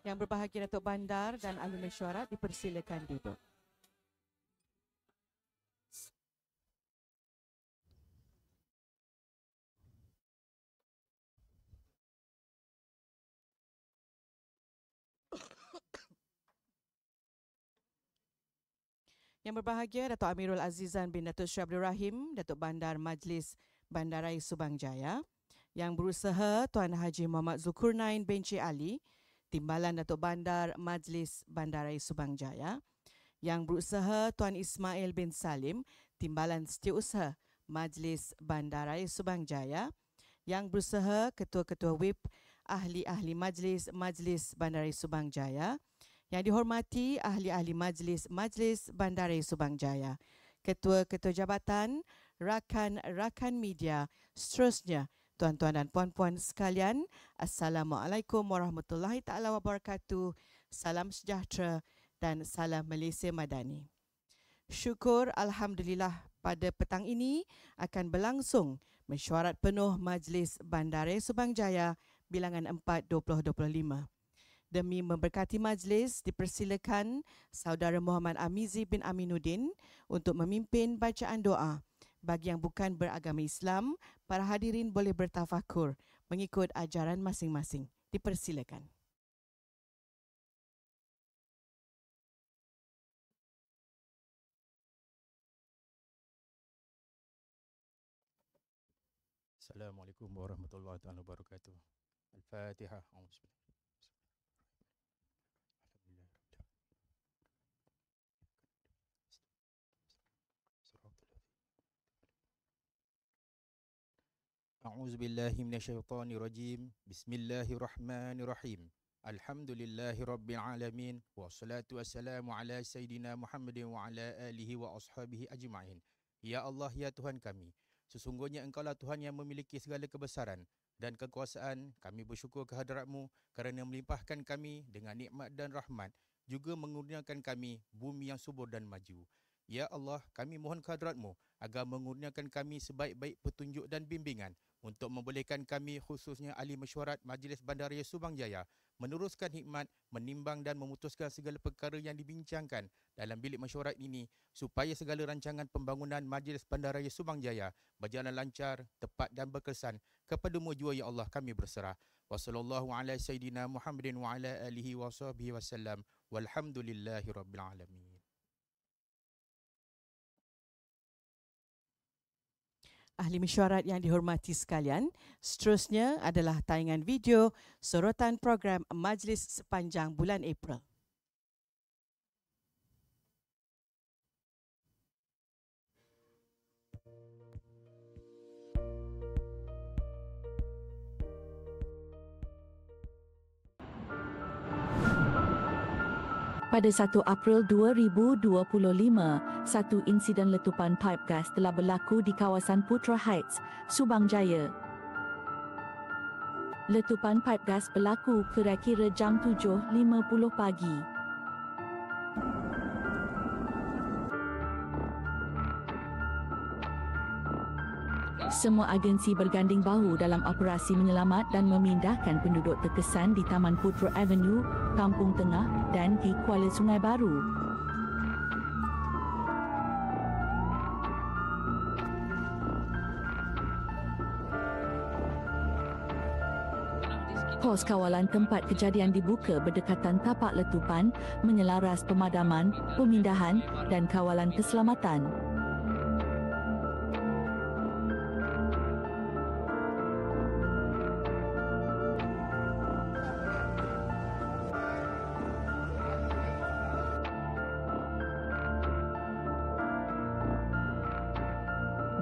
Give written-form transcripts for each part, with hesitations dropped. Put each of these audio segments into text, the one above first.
Yang berbahagia Datuk Bandar dan ahli mesyuarat dipersilakan duduk. Yang berbahagia Datuk Amirul Azizan bin Datuk Sri Abdul Rahim, Datuk Bandar Majlis Bandaraya Subang Jaya. Yang berusaha Tuan Haji Muhammad Zulkarnain bin Cik Ali, Timbalan Datuk Bandar Majlis Bandaraya Subang Jaya. Yang berusaha Tuan Ismail bin Salim, Timbalan Setiausaha Majlis Bandaraya Subang Jaya. Yang berusaha Ketua-Ketua Whip Ahli-Ahli Majlis Bandaraya Subang Jaya. Yang dihormati ahli-ahli Majlis Bandaraya Subang Jaya, ketua-ketua jabatan, rakan-rakan media, seterusnya, tuan-tuan dan puan-puan sekalian, Assalamualaikum warahmatullahi taala wabarakatuh. Salam sejahtera dan salam Malaysia Madani. Syukur Alhamdulillah pada petang ini akan berlangsung mesyuarat penuh Majlis Bandaraya Subang Jaya bilangan 4 2025. Demi memberkati majlis, dipersilakan Saudara Muhammad Amizi bin Aminuddin untuk memimpin bacaan doa. Bagi yang bukan beragama Islam, para hadirin boleh bertafakur mengikut ajaran masing-masing. Dipersilakan. Assalamualaikum warahmatullahi wabarakatuh. Al-Fatihah. A'udzu billahi minasyaitonir rajim. Bismillahirrahmanirrahim. Alhamdulillahirabbil alamin wassalatu wassalamu ala sayidina Muhammadin wa ala alihi wa ashabihi ajma'in. Ya Allah, ya Tuhan kami, sesungguhnya Engkaulah Tuhan yang memiliki segala kebesaran dan kekuasaan. Kami bersyukur kehadrat-Mu kerana melimpahkan kami dengan nikmat dan rahmat, juga mengurniakan kami bumi yang subur dan maju. Ya Allah, kami mohon kehadrat-Mu agar mengurniakan kami sebaik-baik petunjuk dan bimbingan untuk membolehkan kami, khususnya ahli mesyuarat Majlis Bandaraya Subang Jaya, meneruskan hikmat, menimbang dan memutuskan segala perkara yang dibincangkan dalam bilik mesyuarat ini, supaya segala rancangan pembangunan Majlis Bandaraya Subang Jaya berjalan lancar, tepat dan berkesan. Kepada-Mu jua ya Allah kami berserah. Wassallallahu ala sayyidina Muhammadin wa ala alihi wa sahbihi wasallam. Walhamdulillahi rabbil alamin. Ahli mesyuarat yang dihormati sekalian, seterusnya adalah tayangan video sorotan program Majlis sepanjang bulan April. Pada 1 April 2025, satu insiden letupan pipe gas telah berlaku di kawasan Putra Heights, Subang Jaya. Letupan pipe gas berlaku kira-kira jam 7.50 pagi. Semua agensi berganding bahu dalam operasi menyelamat dan memindahkan penduduk terkesan di Taman Putra Avenue, Kampung Tengah dan di Kuala Sungai Baru. Pos kawalan tempat kejadian dibuka berdekatan tapak letupan, menyelaras pemadaman, pemindahan dan kawalan keselamatan.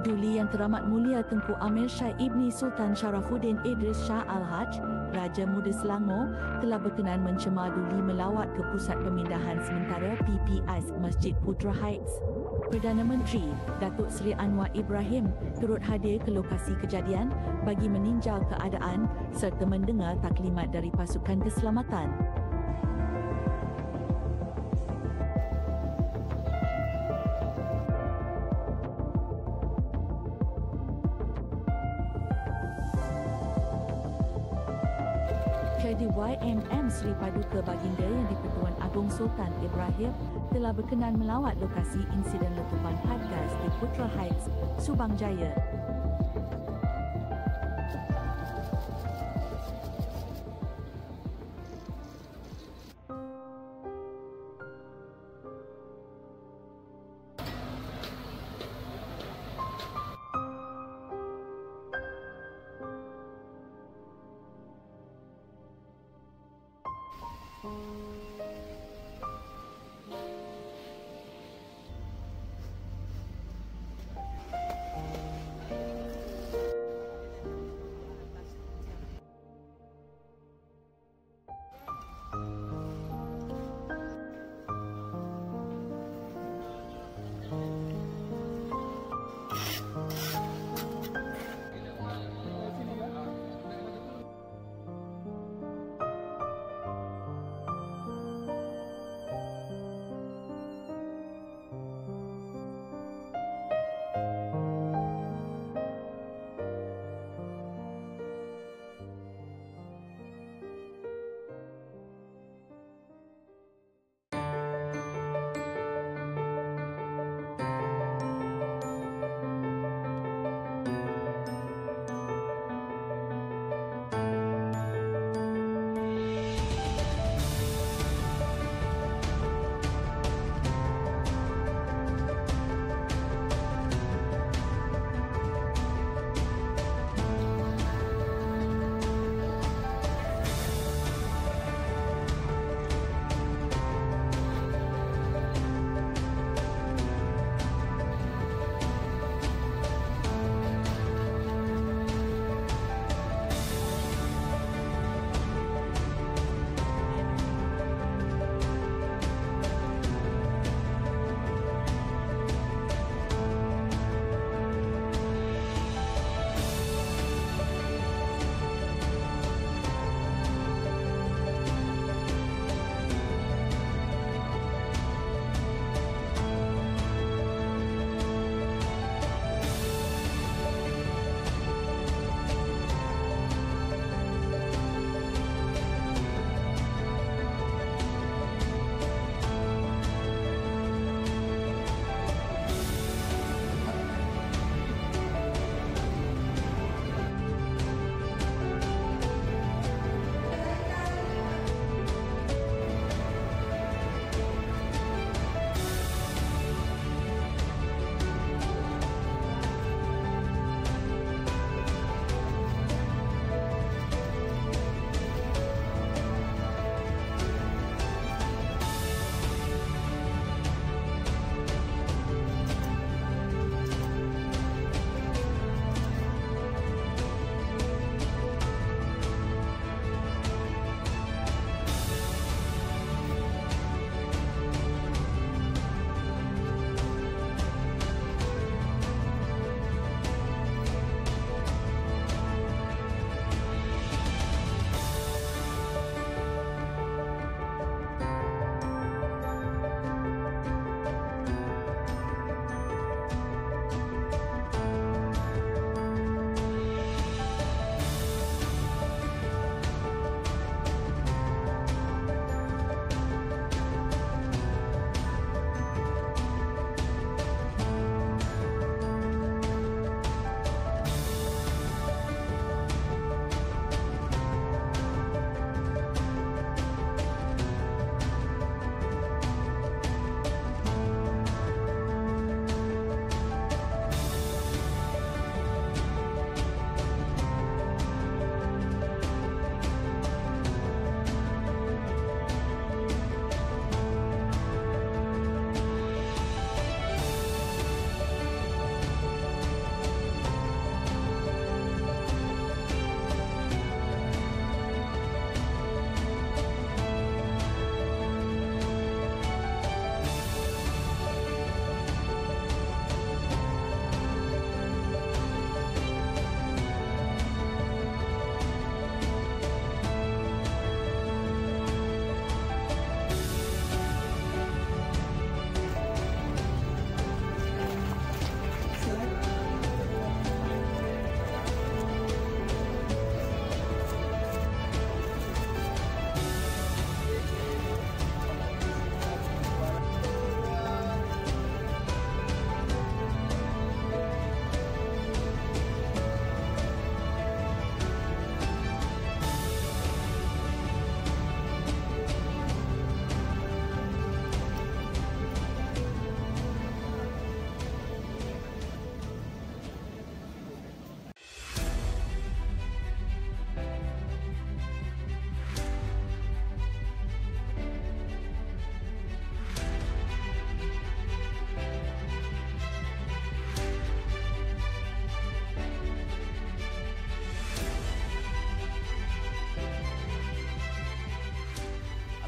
Duli Yang Teramat Mulia Tengku Amir Shah Ibni Sultan Sharafuddin Idris Shah Al-Haj, Raja Muda Selangor, telah berkenan mencemar Duli melawat ke Pusat Pemindahan Sementara PPS Masjid Putra Heights. Perdana Menteri Datuk Seri Anwar Ibrahim turut hadir ke lokasi kejadian bagi meninjau keadaan serta mendengar taklimat dari pasukan keselamatan. Kedua YMM Sri Paduka Baginda yang di-Pertuan Agong Sultan Ibrahim telah berkenan melawat lokasi insiden letupan hadgas di Putra Heights, Subang Jaya.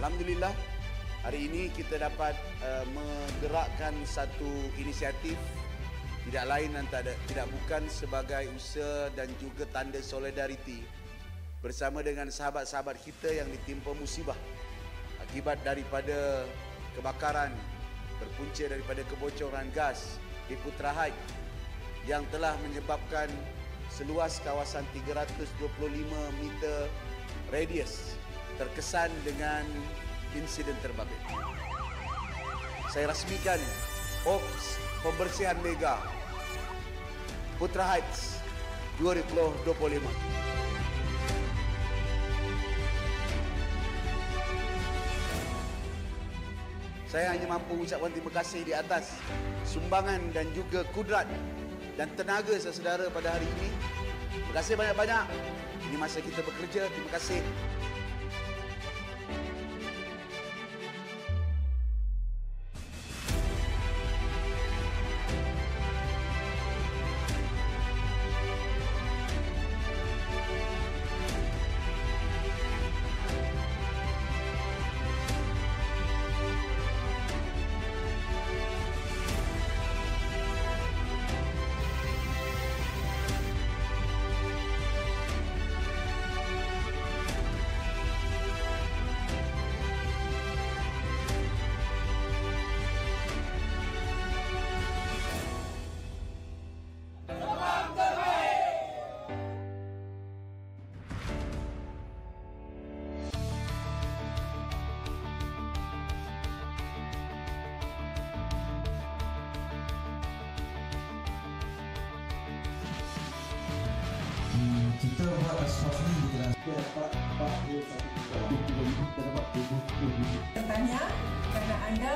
Alhamdulillah, hari ini kita dapat menggerakkan satu inisiatif tidak lain dan tidak bukan sebagai usaha dan juga tanda solidariti bersama dengan sahabat-sahabat kita yang ditimpa musibah akibat daripada kebakaran berpunca daripada kebocoran gas di Putra Heights yang telah menyebabkan seluas kawasan 325 meter radius terkesan dengan insiden terbabit. Saya rasmikan Ops Pembersihan Mega Putra Heights 2025. Saya hanya mampu ucapkan terima kasih di atas sumbangan dan juga kudrat dan tenaga saudara pada hari ini. Terima kasih banyak-banyak. Ini masa kita bekerja. Terima kasih. Kita buat sesuatu ni kita dapat 41 kita dapat 70. Bertanya kerana anda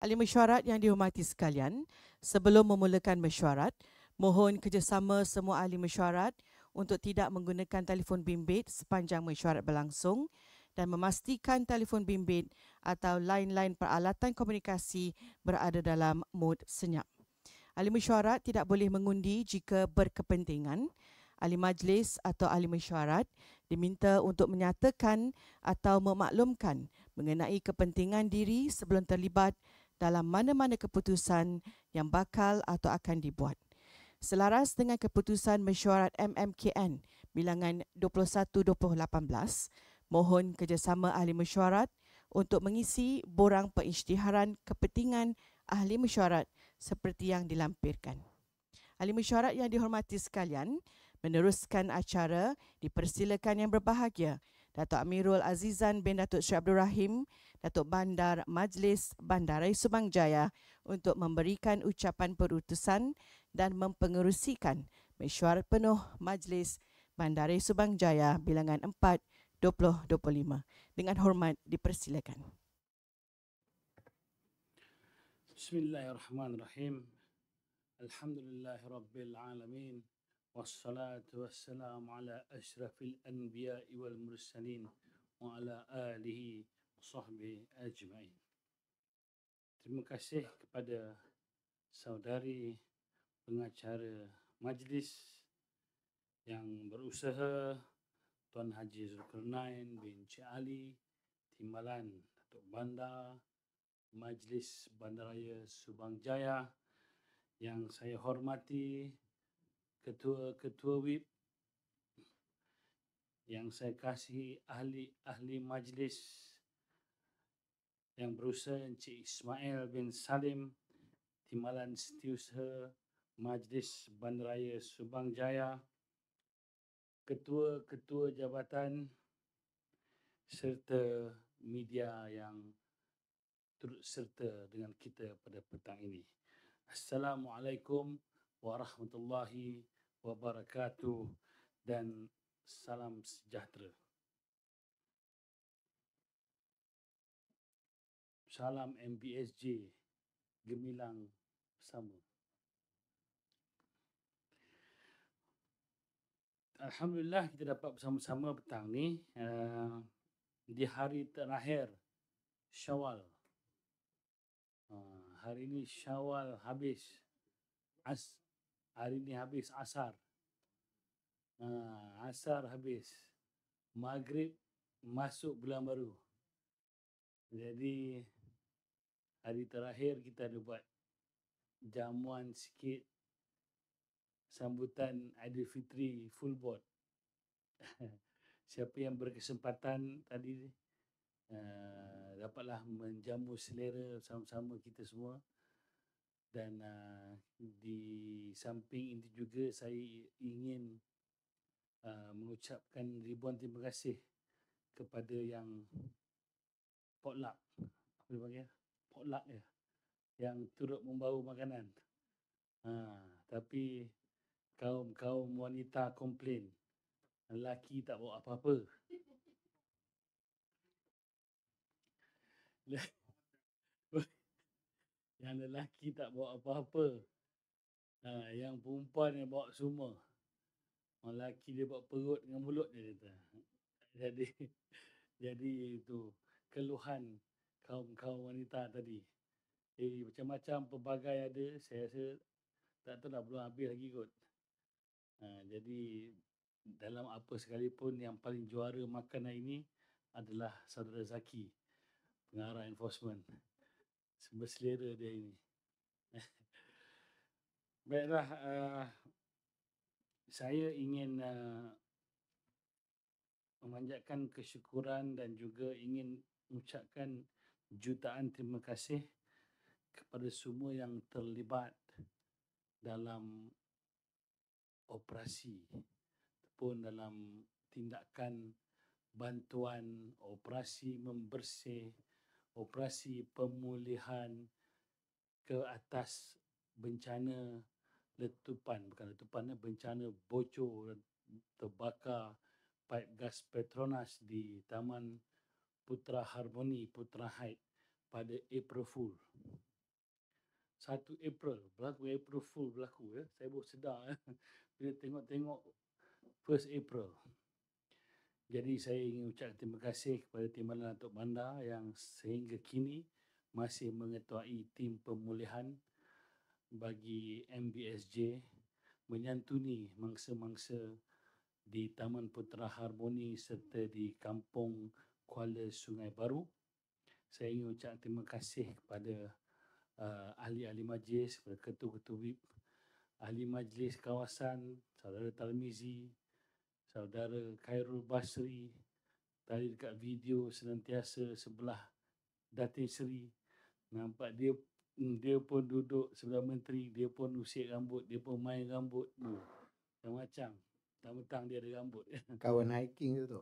Ahli mesyuarat yang dihormati sekalian, sebelum memulakan mesyuarat, mohon kerjasama semua ahli mesyuarat untuk tidak menggunakan telefon bimbit sepanjang mesyuarat berlangsung dan memastikan telefon bimbit atau lain-lain peralatan komunikasi berada dalam mod senyap. Ahli mesyuarat tidak boleh mengundi jika berkepentingan. Ahli majlis atau ahli mesyuarat diminta untuk menyatakan atau memaklumkan mengenai kepentingan diri sebelum terlibat dalam mana-mana keputusan yang bakal atau akan dibuat. Selaras dengan keputusan mesyuarat MMKN bilangan 21/2018, mohon kerjasama ahli mesyuarat untuk mengisi borang pengisytiharan kepentingan ahli mesyuarat seperti yang dilampirkan. Ahli mesyuarat yang dihormati sekalian, meneruskan acara dipersilakan yang berbahagia Datuk Amirul Azizan bin Datuk Sri Abdul Rahim, Datuk Bandar Majlis Bandaraya Subang Jaya untuk memberikan ucapan perutusan dan mempengerusikan mesyuarat penuh Majlis Bandaraya Subang Jaya bilangan 4/2025. Dengan hormat dipersilakan. Bismillahirrahmanirrahim. Alhamdulillahirabbil alamin. Wassalatu wassalamu ala asyrafil anbiya'i wal mursalin wa ala alihi wa sahbihi ajma'in. Terima kasih kepada saudari pengacara majlis yang berusaha, Tuan Haji Zulkarnain bin Cik Ali, Timbalan Datuk Bandar Majlis Bandaraya Subang Jaya, yang saya hormati Ketua-Ketua WIP, yang saya kasihi ahli-ahli majlis yang berusaha, Encik Ismail bin Salim, Timbalan Setiausaha Majlis Bandaraya Subang Jaya, ketua-ketua jabatan serta media yang turut serta dengan kita pada petang ini. Assalamualaikum warahmatullahi wabarakatuh dan salam sejahtera. Salam MBSJ, gemilang bersama. Alhamdulillah kita dapat bersama-sama petang ni di hari terakhir Syawal. Hari ini Syawal habis. Hari ini habis Asar. Asar habis. Maghrib masuk bulan baru. Jadi hari terakhir kita ada buat jamuan sikit sambutan Aidilfitri full board. Siapa yang berkesempatan tadi dapatlah menjamu selera sama-sama kita semua. Dan di samping itu juga saya ingin mengucapkan ribuan terima kasih kepada yang potluck, apa dia panggil? Potluck ya, yang turut membawa makanan. Tapi kaum wanita komplain, lelaki tak bawa apa-apa. Yang lelaki tak bawa apa-apa. Yang perempuan yang bawa semua. Orang lelaki dia bawa perut dengan mulut dia kata. Jadi itu keluhan kaum wanita tadi. Macam-macam pelbagai ada. Saya rasa tak tahu dah belum habis lagi kot. Jadi dalam apa sekalipun, yang paling juara makan hari ini adalah Saudara Zaki, pengarah enforcement. Berselera dia ini. Baiklah, saya ingin memanjatkan kesyukuran dan juga ingin mengucapkan jutaan terima kasih kepada semua yang terlibat dalam operasi ataupun dalam tindakan bantuan, operasi membersih, operasi pemulihan ke atas bencana bencana bocor terbakar paip gas Petronas di Taman Putra Harmoni Putra Heights pada April Fool. 1 April berlaku, April Fool berlaku ya. Saya baru sedar bila tengok 1 April. Jadi saya ingin ucapkan terima kasih kepada Timbalan Datuk Bandar yang sehingga kini masih mengetuai tim pemulihan bagi MBSJ menyantuni mangsa-mangsa di Taman Putera Harmoni serta di Kampung Kuala Sungai Baru. Saya ingin ucapkan terima kasih kepada ahli-ahli majlis, kepada ketua-ketua WIP, ahli majlis kawasan, saudara Tarmizi, saudara Khairul Basri, tadi dekat video senantiasa sebelah Datin Seri. Nampak dia pun duduk sebelah menteri, dia pun usik rambut, dia pun main rambut. Macam-macam. Mentang-mentang dia ada rambut. Kawan hiking tu.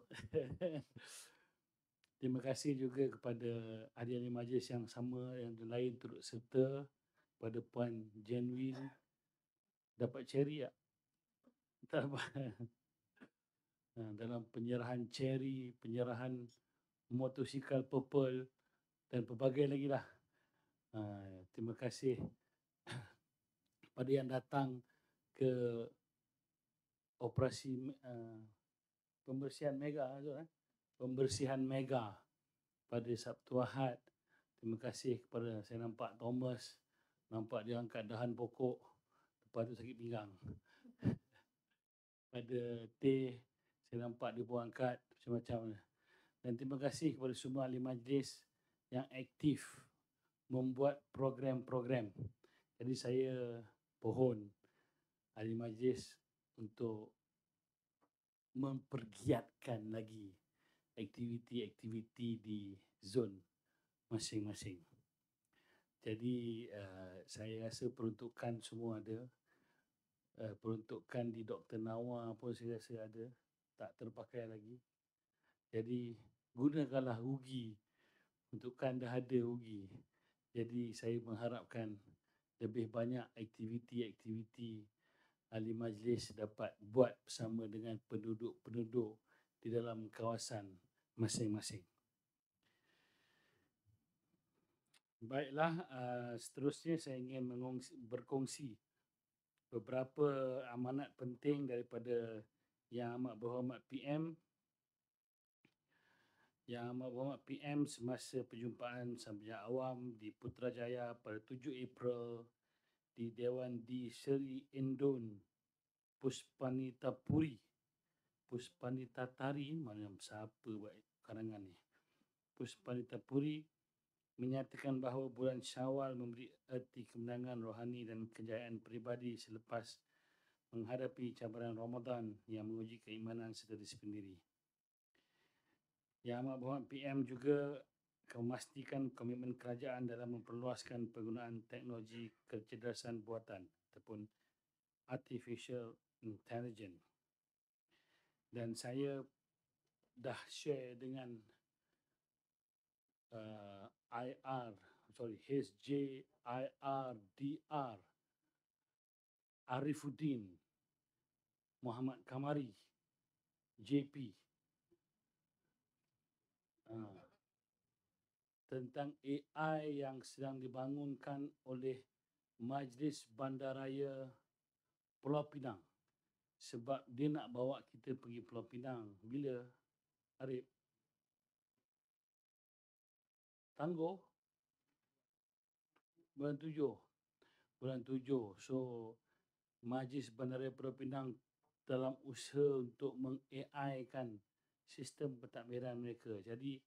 Terima kasih juga kepada ahli-ahli majlis yang sama, yang lain turut serta, pada Puan Jenwin. Dapat cherry tak? Tak dapat. Dalam penyerahan cherry, penyerahan motosikal purple dan pelbagai lagi lah. Terima kasih kepada yang datang ke operasi pembersihan mega pembersihan mega pada Sabtu Ahad. Terima kasih kepada, saya nampak Thomas, nampak dia angkat dahan pokok, lepas tu sakit pinggang. Pada Teh, saya nampak dia pun angkat macam-macam. Dan terima kasih kepada semua ahli majlis yang aktif membuat program-program. Jadi saya pohon ahli majlis untuk mempergiatkan lagi aktiviti-aktiviti di zon masing-masing. Jadi saya rasa peruntukan semua ada. Peruntukan di Dr. Nawa pun saya rasa ada, tak terpakai lagi. Jadi gunakanlah rugi. Peruntukan dah ada rugi. Jadi saya mengharapkan lebih banyak aktiviti-aktiviti ahli majlis dapat buat bersama dengan penduduk-penduduk di dalam kawasan masing-masing. Baiklah, seterusnya saya ingin berkongsi beberapa amanat penting daripada Yang Amat Berhormat PM. Yang Amat Berhormat PM semasa perjumpaan Sambilan Awam di Putrajaya pada 7 April di Dewan di Seri Indon Puspanitapuri. Puspanitatari, mana siapa buat karangan ni? Puspanitapuri menyatakan bahawa bulan Syawal memberi erti kemenangan rohani dan kejayaan peribadi selepas menghadapi cabaran Ramadan yang menguji keimanan serta disiplin diri. Yang Amat Berhormat PM juga memastikan komitmen kerajaan dalam memperluaskan penggunaan teknologi kecerdasan buatan ataupun artificial intelligence. Dan saya dah share dengan HJIRDR Arifuddin Muhammad Kamari JP tentang AI yang sedang dibangunkan oleh Majlis Bandaraya Pulau Pinang, sebab dia nak bawa kita pergi Pulau Pinang. Bila, Arif? Tangguh? Bulan 7. So, Majlis Bandaraya Pulau Pinang dalam usaha untuk meng-AI kan sistem pentadbiran mereka. Jadi,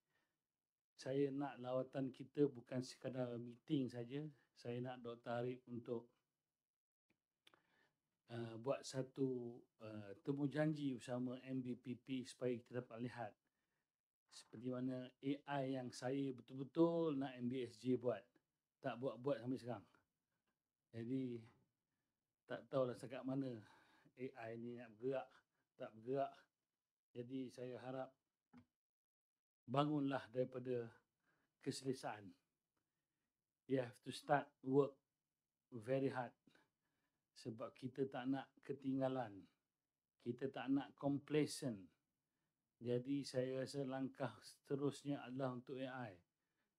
saya nak lawatan kita bukan sekadar meeting saja. Saya nak Dr. Arif untuk buat satu temujanji bersama MBPP supaya kita dapat lihat seperti mana AI yang saya betul-betul nak MBSJ buat. Tak buat-buat sampai sekarang. Jadi, tak tahulah setakat mana AI ni nak bergerak, tak bergerak. Jadi, saya harap bangunlah daripada keselesaan. You have to start work very hard. Sebab kita tak nak ketinggalan. Kita tak nak complacent. Jadi saya rasa langkah seterusnya adalah untuk AI.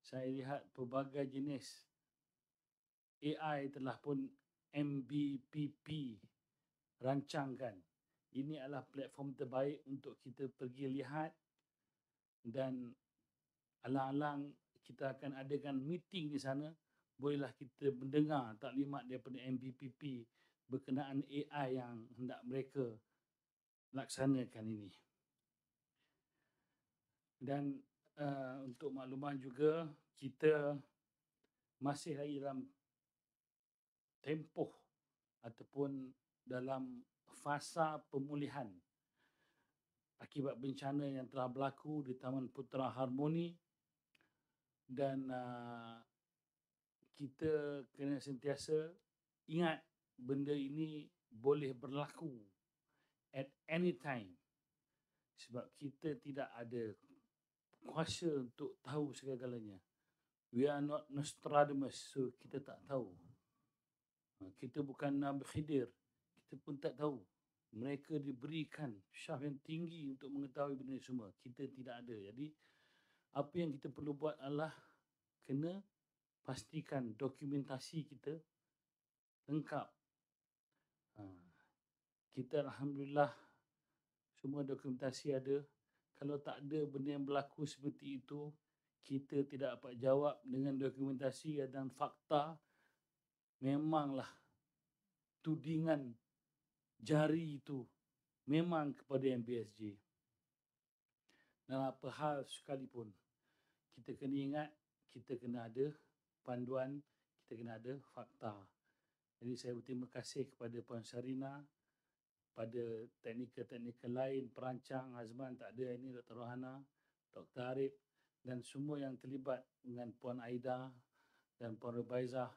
Saya lihat pelbagai jenis AI telah pun MBPP rancangkan. Ini adalah platform terbaik untuk kita pergi lihat dan alang-alang kita akan adakan meeting di sana. Bolehlah kita mendengar taklimat daripada MBPP berkenaan AI yang hendak mereka laksanakan ini. Dan untuk makluman juga, kita masih lagi dalam tempoh ataupun dalam fasa pemulihan akibat bencana yang telah berlaku di Taman Putera Harmoni, dan kita kena sentiasa ingat benda ini boleh berlaku at any time, sebab kita tidak ada kuasa untuk tahu segala-galanya. We are not Nostradamus, so kita tak tahu. Kita bukan Nabi Khidir, kita pun tak tahu. Mereka diberikan syaf yang tinggi untuk mengetahui benda semua. Kita tidak ada. Jadi, apa yang kita perlu buat adalah kena pastikan dokumentasi kita lengkap. Kita Alhamdulillah semua dokumentasi ada. Kalau tak ada benda yang berlaku seperti itu, kita tidak dapat jawab dengan dokumentasi dan fakta. Memanglah tudingan jari itu memang kepada MBSJ. Dalam apa hal sekalipun, kita kena ingat, kita kena ada panduan, kita kena ada fakta. Jadi saya berterima kasih kepada Puan Sarina, pada teknikal-teknikal lain, perancang Azman tak ada ini, Dr. Rohana, Dr. Arif dan semua yang terlibat dengan Puan Aida dan Puan Rubaizah,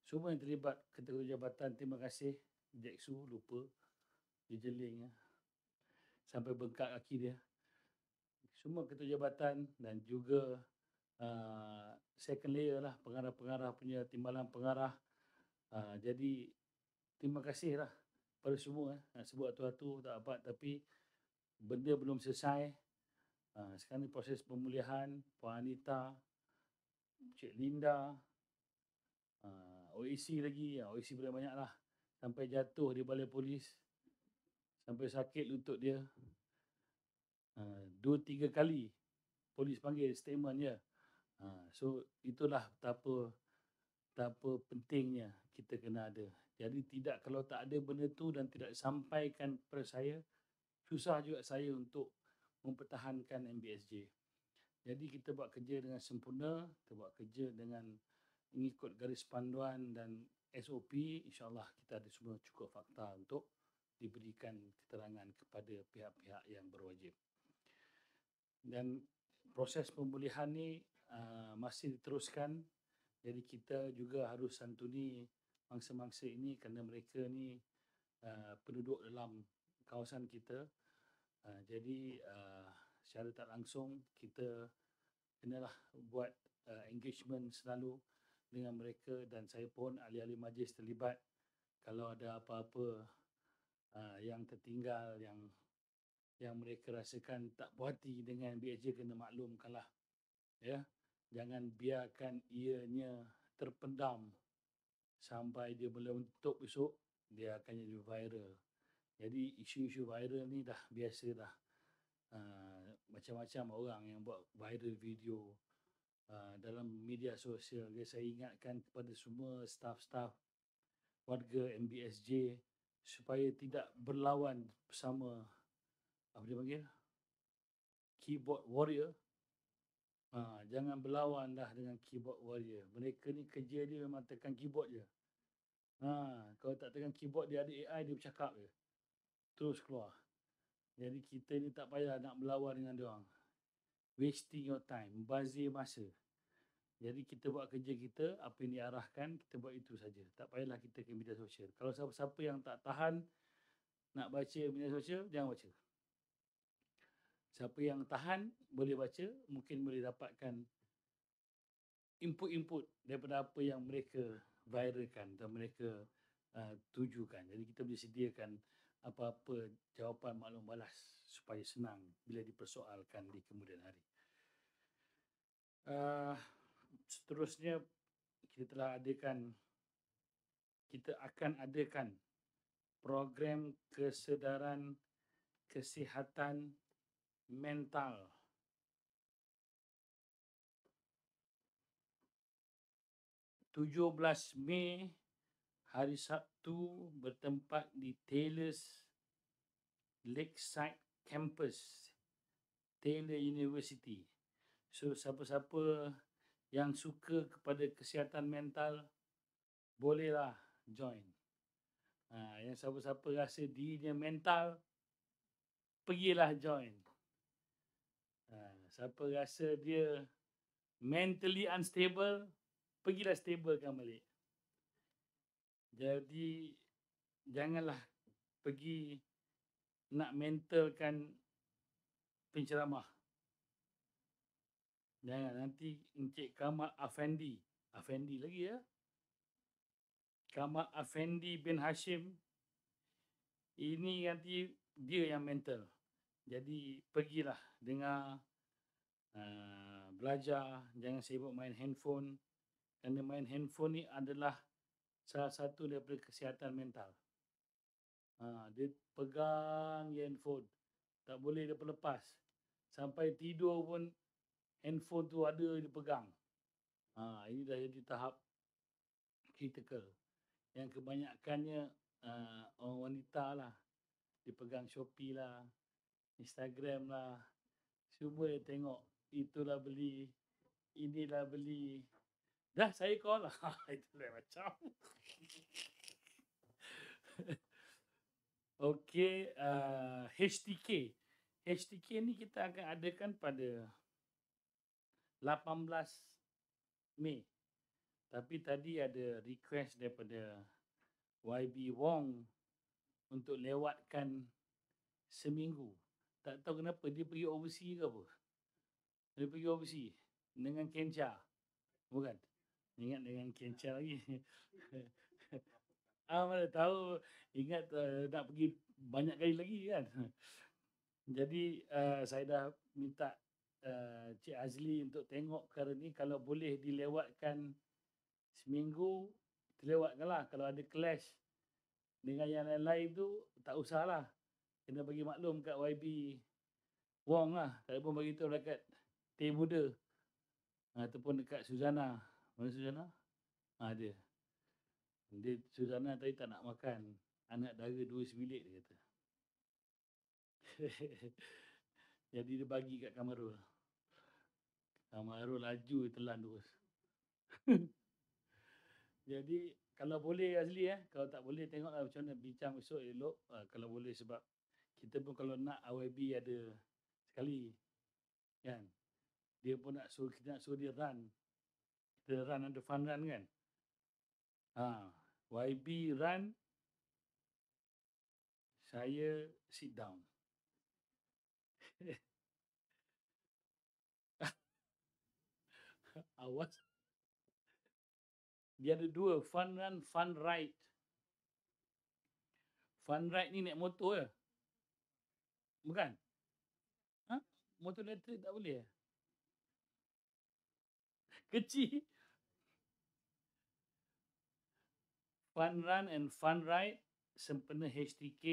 semua yang terlibat, ketua jabatan, terima kasih. Jeksu lupa jejeling sampai bengkak kaki dia. Semua ketua jabatan dan juga second layer lah, pengarah-pengarah punya timbalan pengarah. Jadi terima kasih lah pada semua. Nak sebut satu-satu tak dapat, tapi benda belum selesai. Sekarang ni proses pemulihan. Puan Anita, Cik Linda, OAC lagi, OAC banyak lah. Sampai jatuh di balai polis, sampai sakit lutut dia. 2-3 kali polis panggil statement je. So itulah betapa pentingnya kita kena ada. Jadi tidak, kalau tak ada benda tu dan tidak disampaikan kepada saya, susah juga saya untuk mempertahankan MBSJ. Jadi kita buat kerja dengan sempurna, kita buat kerja dengan mengikut garis panduan dan SOP. InsyaAllah kita ada semua cukup fakta untuk diberikan keterangan kepada pihak-pihak yang berwajib. Dan proses pemulihan ni masih diteruskan. Jadi kita juga harus santuni mangsa-mangsa ini kerana mereka ni penduduk dalam kawasan kita. Jadi secara tak langsung kita kenalah buat engagement selalu dengan mereka, dan saya pun ahli-ahli majlis terlibat. Kalau ada apa-apa yang tertinggal, yang mereka rasakan tak puas hati dengan BSJ, kena maklumkanlah. Ya, jangan biarkan ianya terpendam sampai dia meletup besok, dia akan jadi viral. Jadi isu-isu viral ni dah biasa dah. Macam-macam orang yang buat viral video dalam media sosial. Jadi saya ingatkan kepada semua staf-staf warga MBSJ supaya tidak berlawan bersama, apa dia panggil, keyboard warrior. Jangan berlawan dah dengan keyboard warrior. Mereka ni kerja dia memang tekan keyboard je. Kalau tak tekan keyboard, dia ada AI, dia bercakap je, terus keluar. Jadi kita ni tak payah nak berlawan dengan dia orang. Wasting your time, membazir masa. Jadi kita buat kerja kita, apa yang diarahkan, kita buat itu saja. Tak payahlah kita ke media sosial. Kalau siapa-siapa yang tak tahan nak baca media sosial, jangan baca. Siapa yang tahan boleh baca, mungkin boleh dapatkan input-input daripada apa yang mereka viralkan dan mereka tujukan. Jadi kita boleh sediakan apa-apa jawapan maklum balas supaya senang bila dipersoalkan di kemudian hari. Seterusnya kita telah adakan kita akan adakan program kesedaran kesihatan mental. Mei hari Sabtu bertempat di Taylor's Lakeside Campus, Taylor University. So siapa-siapa yang suka kepada kesihatan mental bolehlah join. Yang siapa-siapa rasa dirinya mental, pergilah join. Siapa rasa dia mentally unstable, pergilah stablekan balik. Jadi janganlah pergi nak mentalkan penceramah. Jangan, nanti Encik Kamal Afendi lagi ya. Kamal Afendi bin Hashim, ini nanti dia yang mental. Jadi pergilah dengar, belajar, jangan sibuk main handphone. Kerana main handphone ni adalah salah satu daripada kesihatan mental. Dia pegang handphone, tak boleh dia lepas. Sampai tidur pun handphone tu ada dia pegang. Ini dah jadi tahap critical. Yang kebanyakannya orang wanita lah. Dia pegang Shopee lah, Instagram lah. Semua dia tengok, itulah beli, inilah beli. Dah saya call lah. Itulah macam. Okey, HTK. HTK ni kita akan adakan pada 18 Mei. Tapi tadi ada request daripada YB Wong untuk lewatkan seminggu. Tak tahu kenapa dia pergi overseas ke apa. Dia pergi overseas dengan Kencha. Bukan? Ingat dengan Kencha lagi. Mana tahu ingat nak pergi banyak kali lagi kan. Jadi saya dah minta Cik Azli untuk tengok perkara ni. Kalau boleh dilewatkan seminggu, terlewatkanlah. Kalau ada clash dengan yang lain-lain tu, tak usahlah. Kena bagi maklum kat YB Wong lah. Tak pun bagi tahu dekat Teh Muda. Ataupun dekat Suzana. Mana Suzana? Dia. Suzana tadi tak nak makan. Anak dara 2 sebilik dia kata. Jadi dia bagi kat Kamarul. Kamarul laju telan terus. Jadi kalau boleh Azli kalau tak boleh tengoklah macam mana bincang besok elok. Kalau boleh, sebab kita pun kalau nak AYB ada sekali kan. Dia pun nak suruh, kita nak suruh dia run. Kita run ada fun run kan. YB run, saya sit down. Awas. Dia ada 2, fun run, fun ride. Fun ride ni naik motor je. Bukan? Motor elektrik tak boleh Kecil. Fun run and fun ride sempena HTK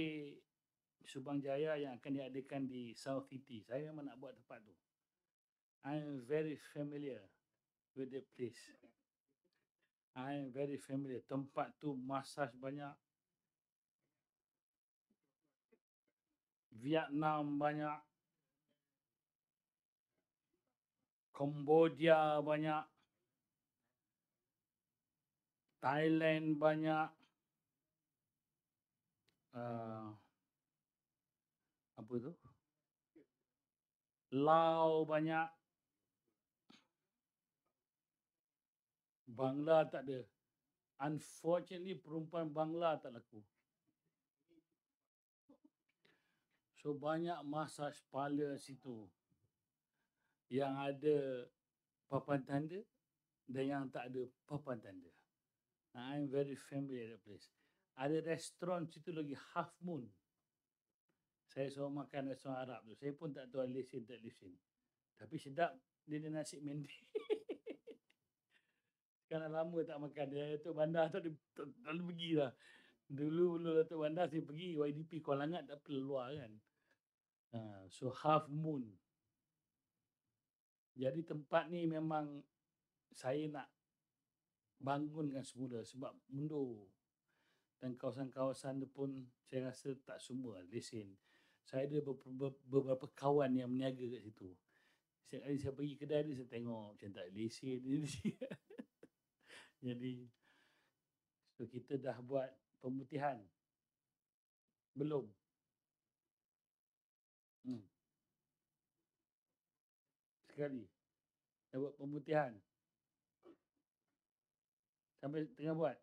Subang Jaya yang akan diadakan di South City. Saya memang nak buat tempat tu. I'm very familiar with the place. I'm very familiar. Tempat tu massage banyak. Vietnam banyak. Cambodia banyak. Thailand banyak. Apa tu? Laos banyak. Bangla tak ada. Unfortunately, perempuan Bangla tak laku. So, banyak massage parlour situ. Yang ada papan tanda dan yang tak ada papan tanda. I'm very familiar with that place. Ada restoran situ lagi, Half Moon. Saya suruh makan restoran Arab tu. Saya pun tak tahu lesen tak lesen. Tapi sedap dia ada nasi mendi. Kan dah lama tak makan. Datuk Bandar tak boleh pergi lah. Dulu Datuk Bandar saya pergi YDP Kuala Langat tak perlu luar kan. So Half Moon. Jadi tempat ni memang saya nak bangunkan semula sebab mundur. Dan kawasan-kawasan tu pun saya rasa tak semua lesen. Saya ada beberapa kawan yang berniaga kat situ. Setiap kali saya pergi kedai dia, saya tengok macam tak ada lesen. Jadi, so kita dah buat pemutihan. Belum. Sekali. Dah buat pemutihan. Sampai tengah buat.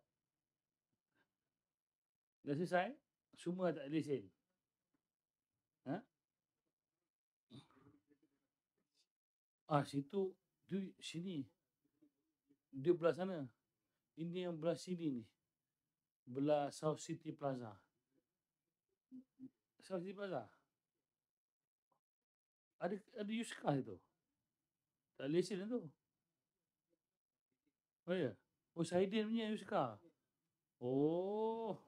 Dah selesai. Semua tak ada lesen. Situ. Sini. Dia belah sana. Ini yang belah sini ni. Belah South City Plaza. South City Plaza. Ada Yuska itu. Tak ada lesen tu. Oh ya. Oh, Saidin punya Yuska. Oh.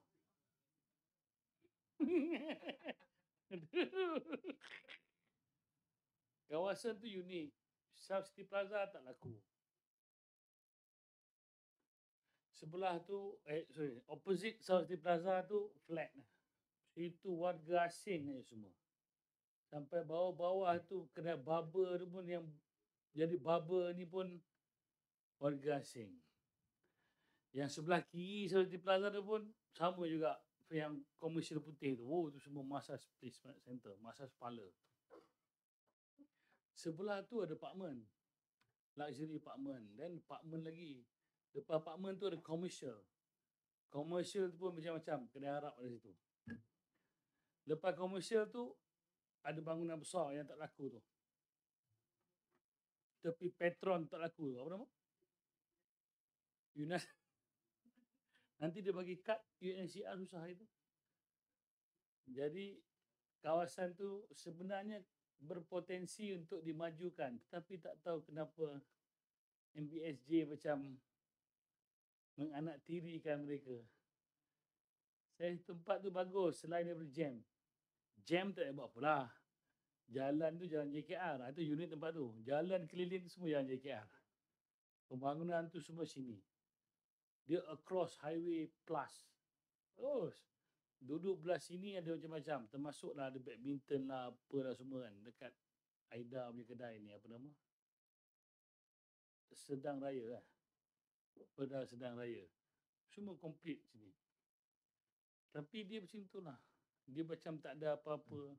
Kawasan tu unik. South City Plaza tak laku. Sebelah tu, opposite South City Plaza tu flat. Itu warga asing ni semua. Sampai bawah-bawah tu kedai barber tu pun yang jadi barber ni pun warga asing. Yang sebelah kiri South City Plaza tu pun sama juga yang komersial putih tu. Oh, tu semua massage placement center, massage parlour. Sebelah tu ada apartment. Luxury apartment. Dan apartment lagi. Depan apartment tu ada commercial. Commercial tu pun macam-macam. Kedai Arab ada situ. Lepas commercial tu, ada bangunan besar yang tak laku tu. Tepi Petron tak laku tu. Apa nama? Yunas. Nanti dia bagi kad UNCR susah itu. Jadi, kawasan tu sebenarnya berpotensi untuk dimajukan. Tetapi tak tahu kenapa MBSJ macam menganaktirikan mereka. Saya tempat tu bagus selain daripada jam. Jam tak ada buat apalah. Jalan tu jalan JKR. Itu unit tempat tu. Jalan keliling tu semua jalan JKR. Pembangunan tu semua sini. Dia across highway plus. Terus. Duduk belah sini ada macam-macam. Termasuklah ada badminton lah, apa lah semua kan. Dekat Aida punya kedai ni, apa nama? Sedang Raya lah. Pedal Sedang Raya. Semua komplit sini. Tapi dia macam tu lah. Dia macam tak ada apa-apa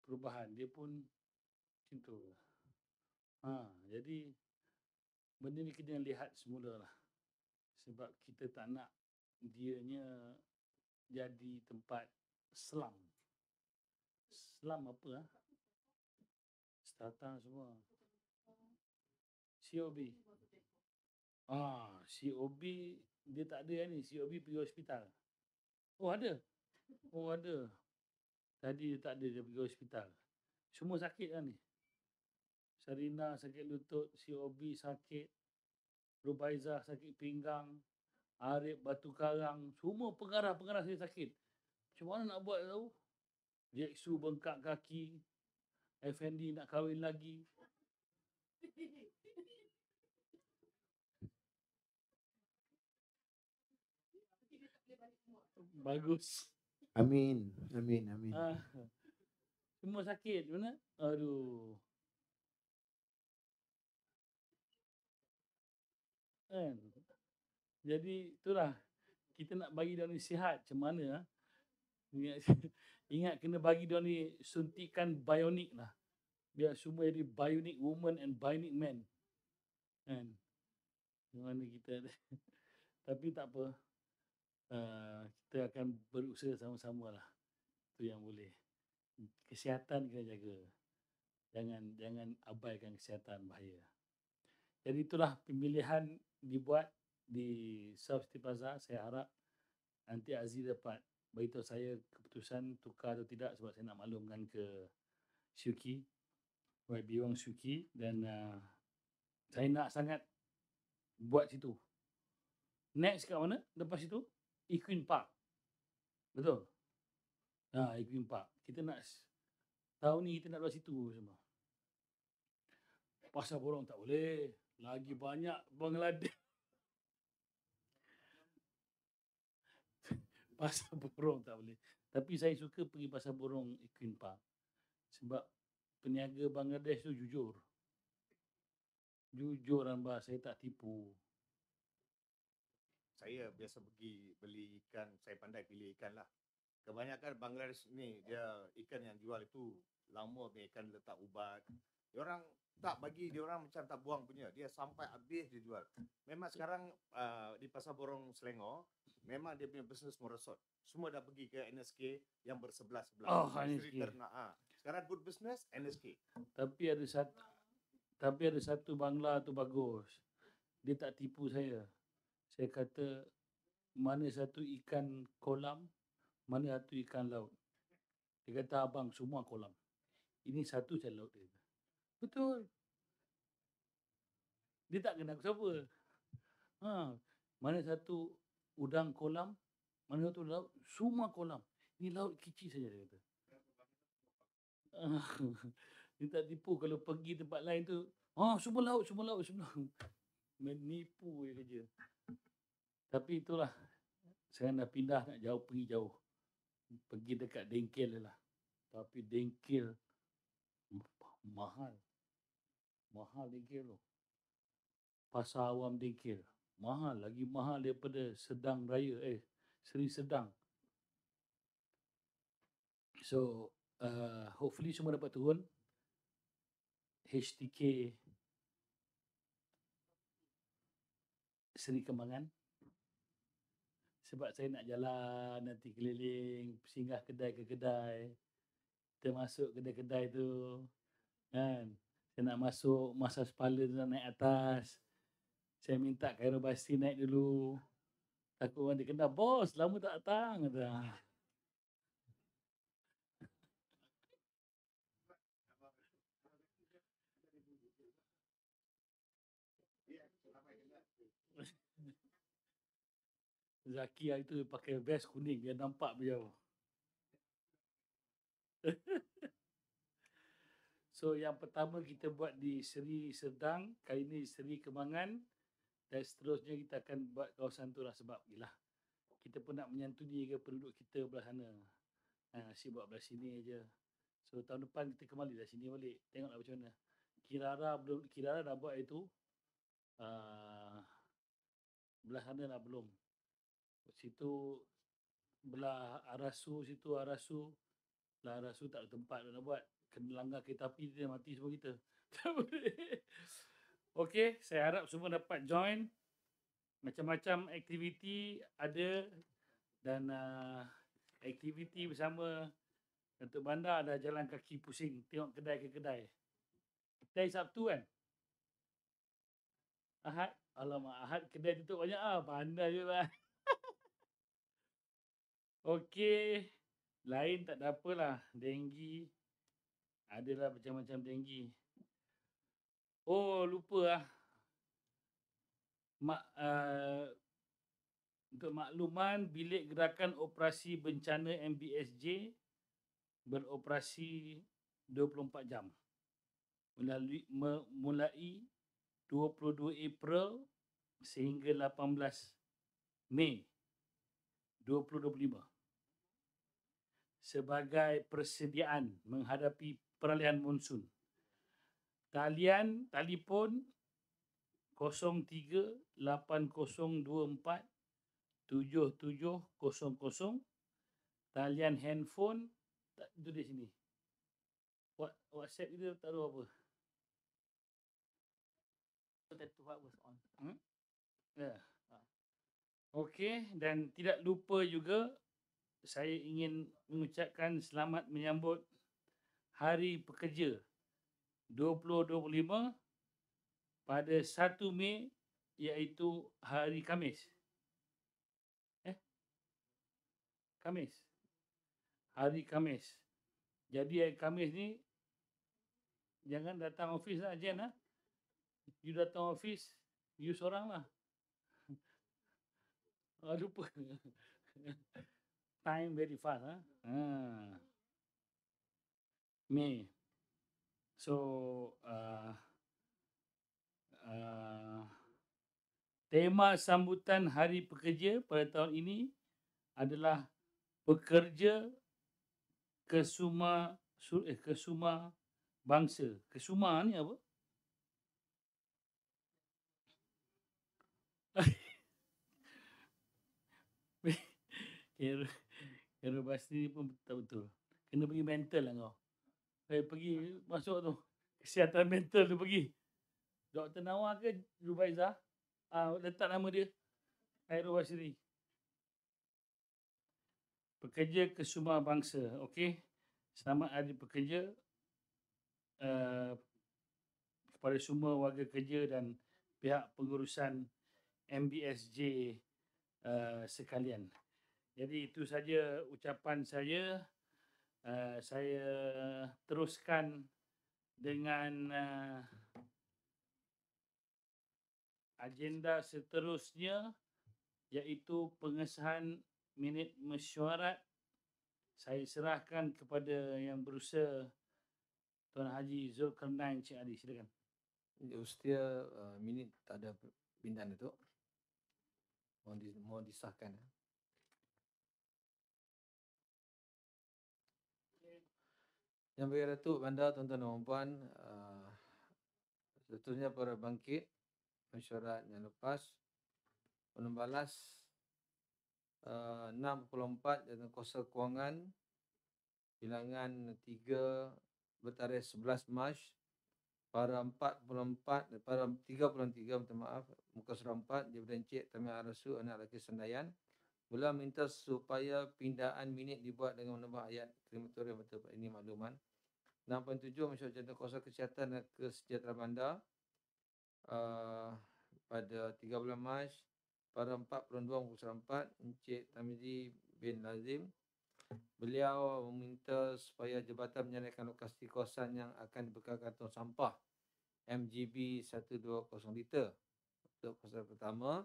perubahan. Dia pun macam tu. Jadi, benda ni kena lihat semula lah. Sebab kita tak nak dianya jadi tempat slum. Slum apa lah? Strata semua. COB. COB dia tak ada ni. COB pergi hospital. Oh ada. Tadi dia tak ada, dia pergi hospital. Semua sakit kan ni. Sarina sakit lutut, COB sakit, Rubaizah sakit pinggang, Arif batu karang, semua pengarah-pengarah saya sakit. Macam mana nak buat tahu? Jeksu bengkak kaki, Effendi nak kahwin lagi. Bagus. Amin. Semua sakit mana? Aduh. Kan? Jadi itulah kita nak bagi dia ni sihat macam mana? Ingat kena bagi dia ni suntikan bionik lah. Biar semua jadi bionic woman and bionic man. Kan? Mana kita tapi tak apa. Kita akan berusaha sama-sama lah. Itu yang boleh. Kesihatan kena jaga. Jangan abaikan kesihatan, bahaya. Jadi itulah pemilihan dibuat di South City Plaza. Saya harap nanti Aziz dapat beritahu saya keputusan tukar atau tidak, sebab saya nak maklumkan ke YB Wang Syuki. Dan saya nak sangat buat situ. Next kat mana? Lepas itu, Equine Park. Betul? Equine Park. Kita nak, tahun ni kita nak buat situ semua. Pasar Borong tak boleh. Lagi banyak Bangladesh. Pasar Borong tak boleh. Tapi saya suka pergi Pasar Borong Equine Park. Sebab peniaga Bangladesh tu jujur. Jujur Anbar, saya tak tipu. Saya biasa pergi beli ikan, saya pandai pilih ikan lah. Kebanyakan Bangladesh ni, dia ikan yang jual itu lama punya ikan letak ubat. Diorang tak bagi, diorang macam tak buang punya. Dia sampai habis dia jual. Memang sekarang di Pasar Borong Selangor, memang dia punya bisnes merosot. Semua dah pergi ke NSK yang bersebelah-sebelah. NSK. Sekarang good business, NSK. Tapi ada satu Bangla tu bagus. Dia tak tipu saya. Saya kata, mana satu ikan kolam, mana satu ikan laut. Dia kata, abang semua kolam. Ini satu saya laut. Dia kata. Betul. Dia tak kenal siapa. Mana satu udang kolam, mana satu laut, semua kolam. Ini laut kecil saja, dia kata. Dia tak tipu. Kalau pergi tempat lain tu, semua laut. Menipu je kerja. Tapi itulah, saya dah pindah nak jauh, pergi jauh. Pergi dekat Dengkil lah. Tapi Dengkil mahal. Mahal Dengkil tu. Pasar Awam Dengkil. Mahal. Lagi mahal daripada Sedang Raya. Seri Sedang. So, hopefully semua dapat turun. HTK Seri Kembangan. Sebab saya nak jalan nanti keliling, singgah kedai ke kedai. Kita masuk kedai-kedai tu. Kan? Saya nak masuk massage parlour tu nak naik atas. Saya minta Kairobasti naik dulu. Takut orang dia kena, bos, lama tak datang. Kata. Zaki hari tu pakai vest kuning biar nampak beliau. So yang pertama kita buat di Seri Sedang, kali ini Seri Kembangan, dan seterusnya kita akan buat kawasan tu lah sebab yelah, kita pun nak menyantuni ke penduduk kita belah sana. Asyik buat belah sini aja. So tahun depan kita kembali dari sini balik. Tengoklah macam mana. Kirara dah buat itu. Belah sana lah belum. Situ belah Arasu, belah Arasu tak ada tempat nak buat. Kena langgar kereta api, dia mati semua kita. Tak boleh. Okey, saya harap semua dapat join. Macam-macam aktiviti ada. Dan aktiviti bersama Datuk Bandar ada jalan kaki pusing. Tengok kedai ke kedai. Kedai Sabtu kan? Ahad? Alamak, Ahad kedai tutup banyak lah. Bandar je lah. Okey. Lain tak ada apalah. Denggi. Adalah macam-macam denggi. Oh, lupa lah. Untuk makluman, Bilik Gerakan Operasi Bencana MBSJ beroperasi 24 jam. Mulai 22 April sehingga 18 Mei 2025. Sebagai persediaan menghadapi peralihan monsun. Telefon 03-8024-7700. Talian handphone itu di sini. WhatsApp itu taruh apa? Okey, dan tidak lupa juga saya ingin mengucapkan selamat menyambut Hari Pekerja 2025 pada 1 Mei iaitu hari Khamis. Khamis. Hari Khamis. Jadi hari Khamis ni jangan datang office lah Jen . You datang office, You seorang lah. Lupa. Time very fast. May. So, tema sambutan Hari Pekerja pada tahun ini adalah pekerja kesuma bangsa. Kesuma ni apa? Kira bahasa ni pun tak betul. Kena pergi mental lah kau. Pergi masuk tu. Kesihatan mental tu pergi. Dr. Nawar ke Rubaiza? Letak nama dia. Khairul Basri. Pekerja kesuma bangsa. Okey. Selamat Hari Pekerja kepada semua warga kerja dan pihak pengurusan MBSJ sekalian. Jadi itu saja ucapan saya. Saya teruskan dengan agenda seterusnya, iaitu pengesahan minit mesyuarat. Saya serahkan kepada yang berusaha, Tuan Haji Zulkarnain Encik Ali. Silakan. Ustia minit tak ada pindahan Datuk. Mohon disahkan. Yang Baik Datuk Bandar, tuan-tuan dan puan, seterusnya para bangkit mesyuarat yang lepas, penembalas 6.4 Jawatan Kewangan bilangan 3 bertarikh 11 Mac para 33 minta maaf, muka surah 4 Jabatan Encik Tamil Arasu anak lelaki Sendayan mula minta supaya pindaan minit dibuat dengan menambah ayat krematorium betul ini makluman. 6.7 Mesyuarat Jawatankuasa Kesihatan dan Kesejahteraan Bandar pada 13 Mac pada 4.2 Encik Tamizi bin Lazim. Beliau meminta supaya jabatan menyediakan lokasi kawasan yang akan dibekalkan tong sampah MGB 120 liter. Untuk kawasan pertama,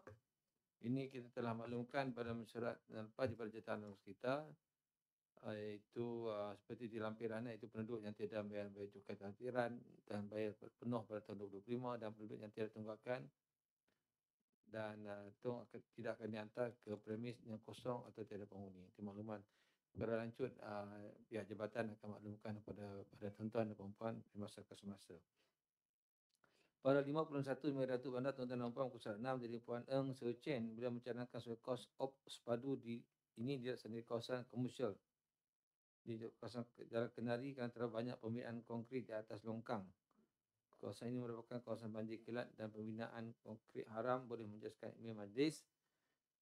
ini kita telah maklumkan pada mesyuarat dan lepas daripada jawatan kita, iaitu seperti di lampiran, iaitu penduduk yang tidak bayar cukai takdiran dan bayar penuh pada tahun 2025 dan penduduk yang tidak tunggakan dan itu tidak akan dihantar ke premis yang kosong atau tiada penghuni. Itu makluman. Berlanjut, pihak jabatan akan maklumkan kepada tuan-tuan dan puan-puan semasa ke semasa. Pada 51 Mei Datuk Bandar, tuan-tuan dan puan-puan, Kusat 6 dari Puan Eng Seo Chen, beliau mencanangkan sebagai kos op sepadu ini dilaksanakan di kawasan komersial di kawasan Jalan Kenari kerana terlalu banyak pembinaan konkrit di atas longkang. Kawasan ini merupakan kawasan banjir kilat dan pembinaan konkrit haram boleh menjejaskan imej majlis.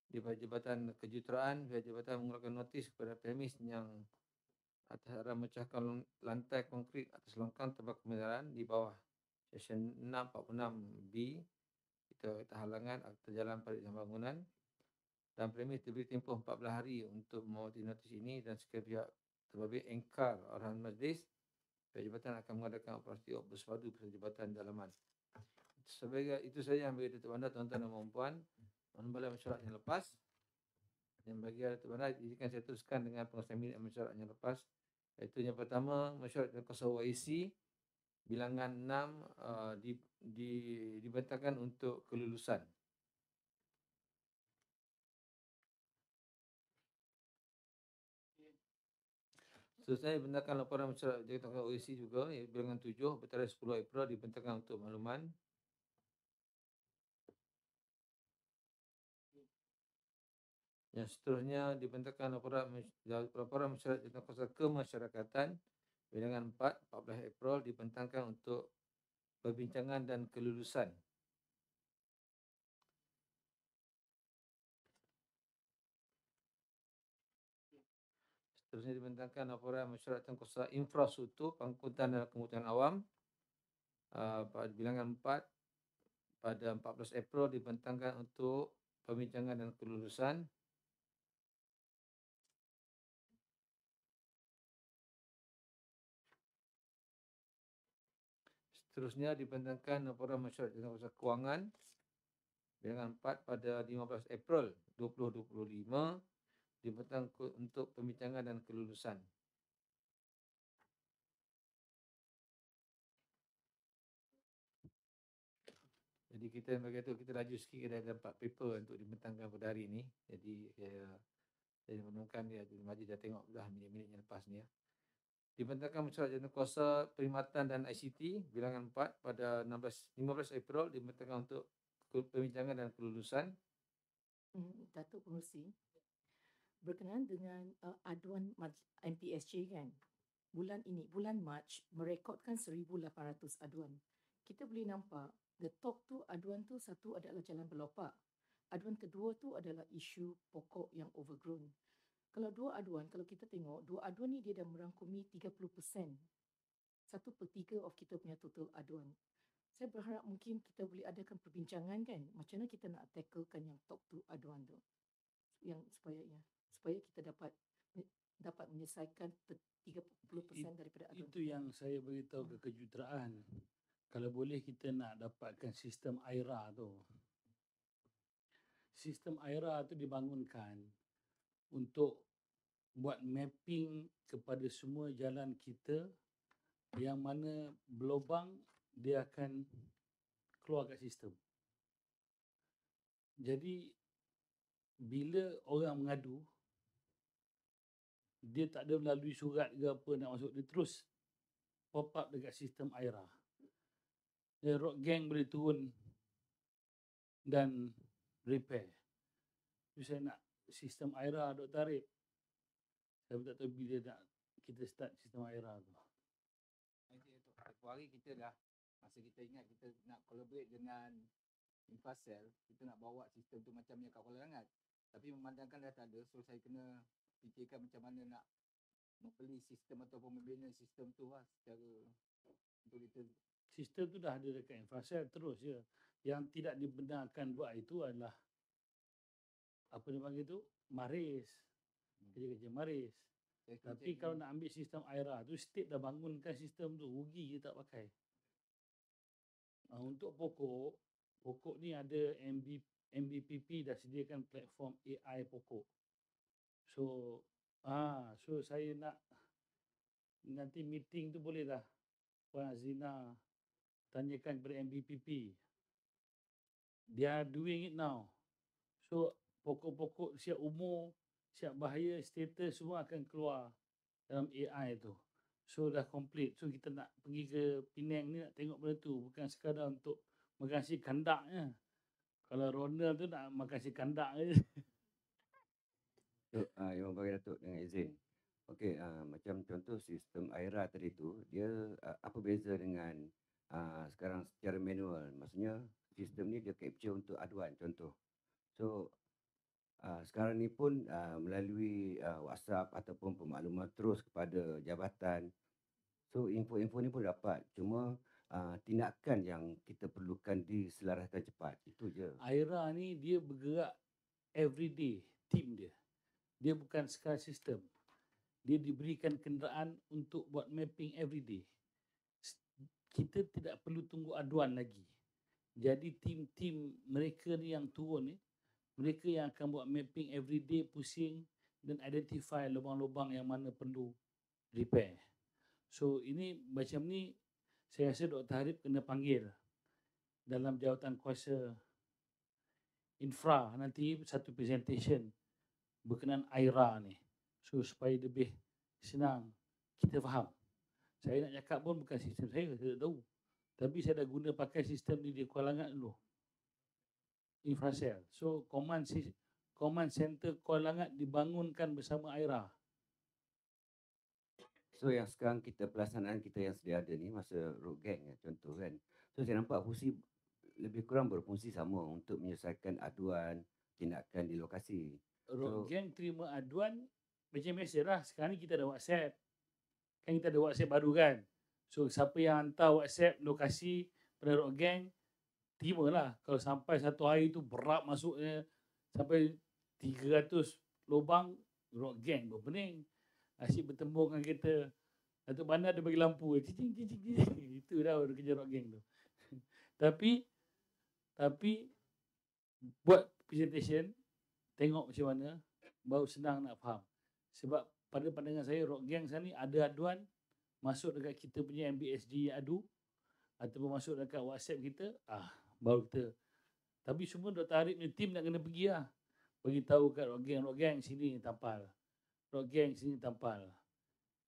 Di Jabatan Kejuruteraan, pihak jabatan mengeluarkan notis kepada premis yang atas arah memecahkan lantai konkrit atas longkang tempat kenderaan di bawah Seksyen 646B kita halangan akta jalan parit dan bangunan, dan premis diberi tempoh 14 hari untuk mematuhi notis ini, dan sekiranya pihak terbabit engkar arahan majlis, pihak jabatan akan mengadakan operasi op bersepadu bersama jabatan dalaman. Sebagai itu saja yang bagi Datuk Bandar, tuan-tuan dan puan-puan, menambah mesyuarat yang lepas. Yang bagi Datuk Bandar, izinkan saya teruskan dengan pengesahan minit mesyuarat yang lepas. Iaitu yang pertama, mesyuarat kuasa OIC bilangan 6 dibentangkan untuk kelulusan. Seterusnya dibentangkan laporan mesyuarat Jawatan OIC juga, bilangan 7 bertarikh 10 April dibentangkan untuk makluman. Yang seterusnya dibentangkan laporan mesyuarat Jawatankuasa Kemasyarakatan bilangan 14 April dibentangkan untuk perbincangan dan kelulusan. Seterusnya dibentangkan laporan mesyuarat Jawatankuasa Infrastruktur, Pangkutan dan Kemudahan Awam pada bilangan 4 pada 14 April dibentangkan untuk perbincangan dan kelulusan. Seterusnya dibentangkan laporan mesyuarat Jawatankuasa Kewangan Bilangan 4 pada 15 April 2025 dibentang untuk pembincangan dan kelulusan. Jadi kita bagi tu kita laju sikit, kita ada 4 paper untuk dibentangkan pada hari ini. Jadi saya menemukan dia Majid dah tengok dah minit-minit yang lepas ni ya. Dibentangkan mesyuarat jawatankuasa perkhidmatan dan ICT bilangan 4 pada 15 April dibentangkan untuk pembincangan dan kelulusan. Datuk Pengerusi, berkenaan dengan aduan MPSJ kan, bulan ini, bulan Mac, merekodkan 1,800 aduan. Kita boleh nampak, the top tu aduan tu satu adalah jalan berlopak. Aduan kedua tu adalah isu pokok yang overgrown. Kalau dua aduan, kalau kita tengok, dua aduan ni dia dah merangkumi 30%. 1/3 of kita punya total aduan. Saya berharap mungkin kita boleh adakan perbincangan kan, macam mana kita nak tacklekan yang top tu aduan tu. Yang supaya kita dapat menyelesaikan 30% daripada aduan. Itu yang saya beritahu kejuruteraan. Kalau boleh kita nak dapatkan sistem AIRA tu. Sistem AIRA tu dibangunkan untuk buat mapping kepada semua jalan kita yang mana berlubang dia akan keluar kat sistem. Jadi bila orang mengadu, dia tak ada melalui surat ke apa nak masuk, dia terus pop up dekat sistem AIRA. Dia road gang boleh turun dan repair. Jadi saya nak sistem AIRA Dr. Arif. Saya tak tahu bila nak kita start sistem AIRA tu. Tempoh hari kita dah, masa kita ingat kita nak collaborate dengan Infacel, kita nak bawa sistem tu macam yang kat Kuala Langat. Tapi memandangkan dah tak ada, so saya kena fikirkan macam mana nak membeli sistem ataupun membina sistem tu lah secara untuk kita. Sistem tu dah ada dekat Infacel terus je. Yang tidak dibenarkan buat itu adalah apa dia panggil tu? Maris. Kerja-kerja Maris. Tapi kalau nak ambil sistem AIRA tu, state dah bangunkan sistem tu, rugi je tak pakai. Untuk pokok ni ada MBPP dah sediakan platform AI pokok. So saya nak nanti meeting tu boleh lah Puan Azina tanyakan kepada MBPP. They are doing it now. So pokok-pokok siap umur, siap bahaya, status semua akan keluar dalam AI tu. So dah complete. So kita nak pergi ke Penang ni nak tengok benda tu. Bukan sekadar untuk makan si kandak je. Kalau Ronald tu nak makan si kandak je. Yang bagi Datuk dengan izin. Okey, macam contoh sistem AIRA tadi tu, dia apa beza dengan sekarang secara manual? Maksudnya sistem ni dia capture untuk aduan contoh. So sekarang ni pun melalui WhatsApp ataupun pemakluman terus kepada jabatan. So info-info ni pun dapat. Cuma tindakan yang kita perlukan diselaraskan cepat. Itu je. AIRA ni dia bergerak everyday, team dia. Dia bukan sekadar sistem. Dia diberikan kenderaan untuk buat mapping everyday. Kita tidak perlu tunggu aduan lagi. Jadi tim-tim mereka ni yang turun ni, mereka yang akan buat mapping everyday, pusing dan identify lubang-lubang yang mana perlu repair. So ini macam ni, saya rasa Dr. Harip kena panggil dalam jawatan kuasa infra nanti satu presentation berkenaan AIRA ni. So supaya lebih senang kita faham. Saya nak cakap pun bukan sistem saya tak tahu. Tapi saya dah guna pakai sistem ni di Kuala Langat dulu. Infracell. So command center Kuala Langat dibangunkan bersama AIRA. So yang sekarang kita pelaksanaan kita yang sedia ada ni masa road gang contoh kan. So saya nampak fungsi lebih kurang berfungsi sama untuk menyelesaikan aduan, tindakan di lokasi. Road gang terima aduan macam biasa lah. Sekarang ni kita ada WhatsApp. Kan kita ada WhatsApp baru kan. So siapa yang hantar WhatsApp lokasi pada road gang, terimalah. Kalau sampai satu hari tu berat masuknya sampai 300 lubang, road gang berpening. Asyik bertembung dengan kereta. Datuk Bandar dia bagi lampu. Cicing. Itu dah kerja road gang tu. Tapi buat presentation, tengok macam mana, baru senang nak faham. Sebab pada pandangan saya, rock gang sekarang ni ada aduan masuk dekat kita punya MBSG adu ataupun masuk dekat WhatsApp kita, baru kita. Tapi semua Dr. Arif ni tim nak kena pergi lah. Bagi tahu kat rock gang sini tampal. Rock gang sini tampal.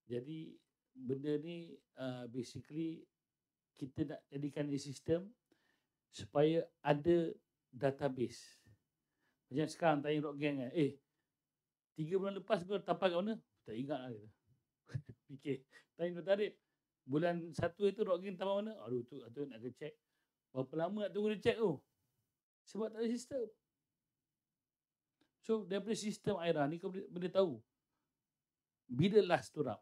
Jadi benda ni basically kita nak jadikan ni sistem supaya ada database. Macam sekarang tanya rock gang kan, 3 bulan lepas kau tampal kat mana? Tak ingat lah kita. Fikir. Tanya Dr. Arif, bulan 1 itu rock gang tampal mana? Aduh tu nak kena check. Berapa lama nak tunggu dia check tu? Sebab tak ada sistem. So daripada sistem AIRA ni kau boleh tahu bila last turap.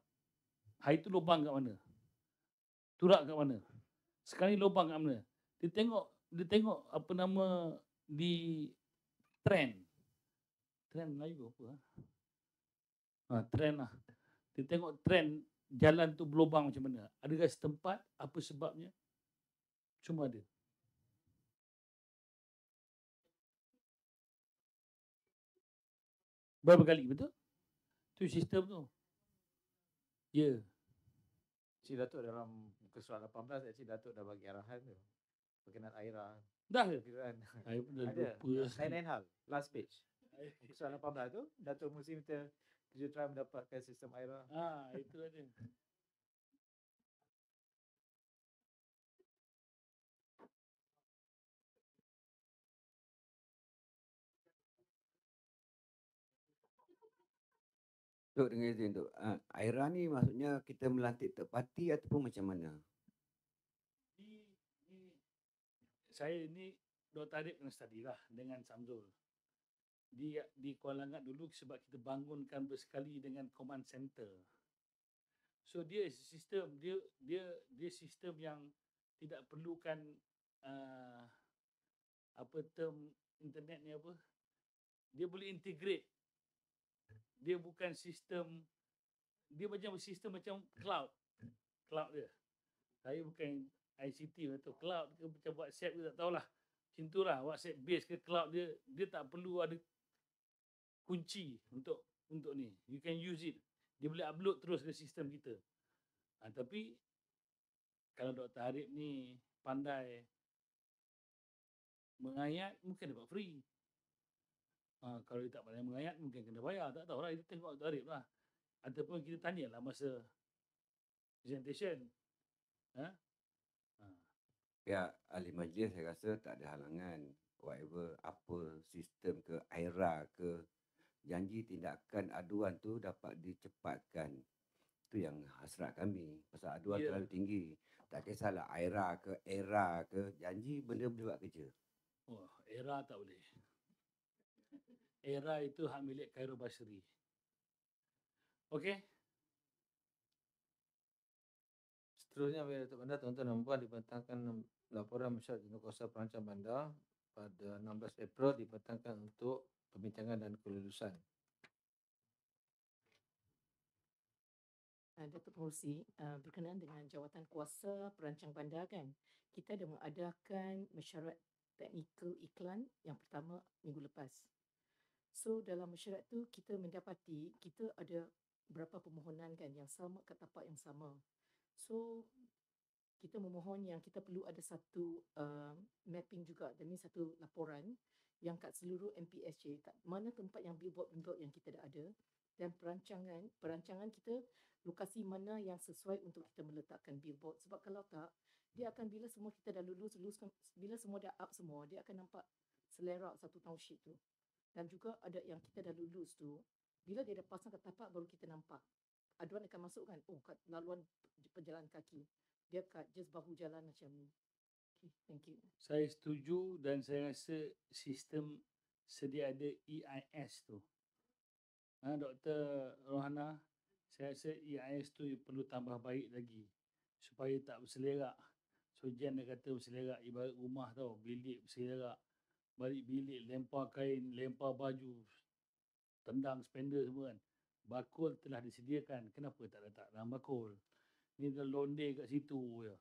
Hari tu lubang kat mana? Turap kat mana? Sekarang ni lubang kat mana? Dia tengok apa nama di trend. Trend Melayu apa? Trend lah. Dia tengok trend jalan tu berlubang macam mana. Adakah setempat? Apa sebabnya? Cuma ada. Berapa kali, betul? Tu sistem tu. Ya. Cik Datuk dalam muka surat 18, Datuk dah bagi arahan tu. Berkenaan AIRA. Dah ke? Kan? Ada. Lain hal. Last page. Muka surat 18 tu, Datuk mesti minta kerja try mendapatkan sistem AIRA. Itu ada. Tok, dengan izin Tok, AIRA ni maksudnya kita melantik third party ataupun macam mana? Saya ni Dr. Arif kena study lah dengan Samzul. Di Kuala Langat dulu sebab kita bangunkan bersekali dengan command center. So dia sistem dia sistem yang tidak perlukan apa term internet ni apa? Dia boleh integrate. Dia bukan sistem, dia macam sistem macam cloud. Cloud dia. Saya bukan ICT atau cloud ke macam WhatsApp ke tak tahulah. Macam tu lah, WhatsApp base ke cloud dia tak perlu ada kunci untuk ni. You can use it. Dia boleh upload terus ke sistem kita. Tapi kalau Dr. Arif ni pandai mengayat, mungkin dapat free. Kalau dia tak pandai mengayat, mungkin kena bayar. Tak tahulah, kita tengok Dr. Arif lah. Ataupun kita tanyalah masa presentation. Ya, ahli majlis saya rasa tak ada halangan. Whatever, apa sistem ke AIRA ke, janji tindakan aduan tu dapat dicepatkan. Itu yang hasrat kami. Pasal aduan terlalu tinggi. Tak kisahlah AIRA ke, ERA ke, janji benda boleh buat kerja. ERA tak boleh. ERA itu hak milik Khairul Basri. Okey? Seterusnya, bagi Datuk Bandar, tuan-tuan dan puan, dibentangkan laporan masyarakat jenis kuasa perancang bandar pada 16 April dibentangkan untuk perbincangan dan kelulusan. Datuk Pengerusi, berkenaan dengan jawatan kuasa perancang bandar kan, kita ada mengadakan mesyuarat teknikal iklan yang pertama minggu lepas. So dalam mesyuarat tu kita mendapati kita ada berapa permohonan kan yang sama kat tapak yang sama. So kita memohon yang kita perlu ada satu mapping juga, that means satu laporan yang kat seluruh MPSJ, kat mana tempat yang billboard yang kita dah ada, dan perancangan kita lokasi mana yang sesuai untuk kita meletakkan billboard. Sebab kalau tak, dia akan bila semua kita dah lulus bila semua dah up semua, dia akan nampak selerak satu township tu. Dan juga ada yang kita dah lulus tu, bila dia dah pasang kat tapak baru kita nampak. Aduan akan masuk kan, kat laluan pejalan kaki. Dia kat just bahu jalan macam ni. Okay, thank you. Saya setuju dan saya rasa sistem sedia ada EIS tu. Dr. Rohana, saya rasa EIS tu perlu tambah baik lagi supaya tak berselerak. So Jan dia kata berselerak ibarat rumah tau, bilik berselerak. Balik bilik, lempar kain, lempar baju, tendang spender semua kan. Bakul telah disediakan, kenapa tak letak dalam bakul? Ni dah londe kat situ je.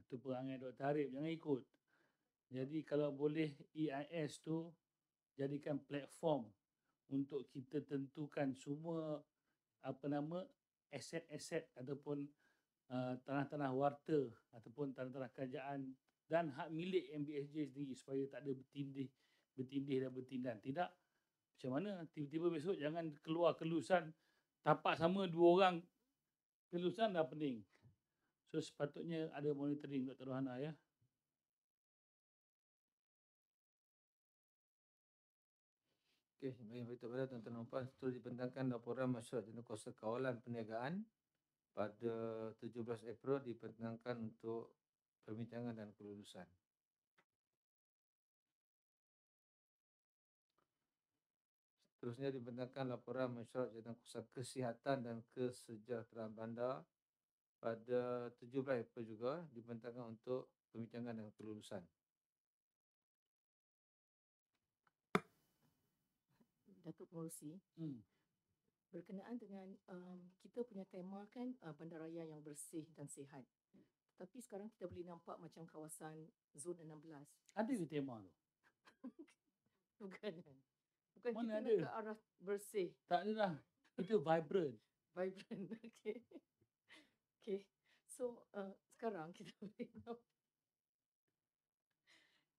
Tu perangai Dr. Arif, jangan ikut. Jadi kalau boleh EIS tu jadikan platform untuk kita tentukan semua aset-aset ataupun tanah-tanah warta ataupun tanah-tanah kerajaan dan hak milik MBSJ sendiri supaya tak ada bertindih dan bertindan. Tidak, macam mana tiba-tiba besok jangan keluar kelulusan tapak sama 2 orang kelulusan dah pening. So sepatutnya ada monitoring Dr. Rohana ya. Okey, baik kepada tuan-tuan dan puan, seterusnya dibentangkan laporan masyarakat jenis kuasa kawalan perniagaan pada 17 April dibentangkan untuk perbincangan dan kelulusan. Seterusnya dibentangkan laporan masyarakat jenis kuasa kesihatan dan kesejahteraan bandar pada 17 April juga dibentangkan untuk perbincangan dan kelulusan. Datuk Pengerusi, berkenaan dengan kita punya tema kan bandaraya yang bersih dan sihat. Tapi sekarang kita boleh nampak macam kawasan zon 16. Ada ke tema tu? Bukan kan? Bukan Mana kita ada? nak ke arah bersih. Tak ada lah. Itu vibrant. Vibrant. Okay. Okay. So sekarang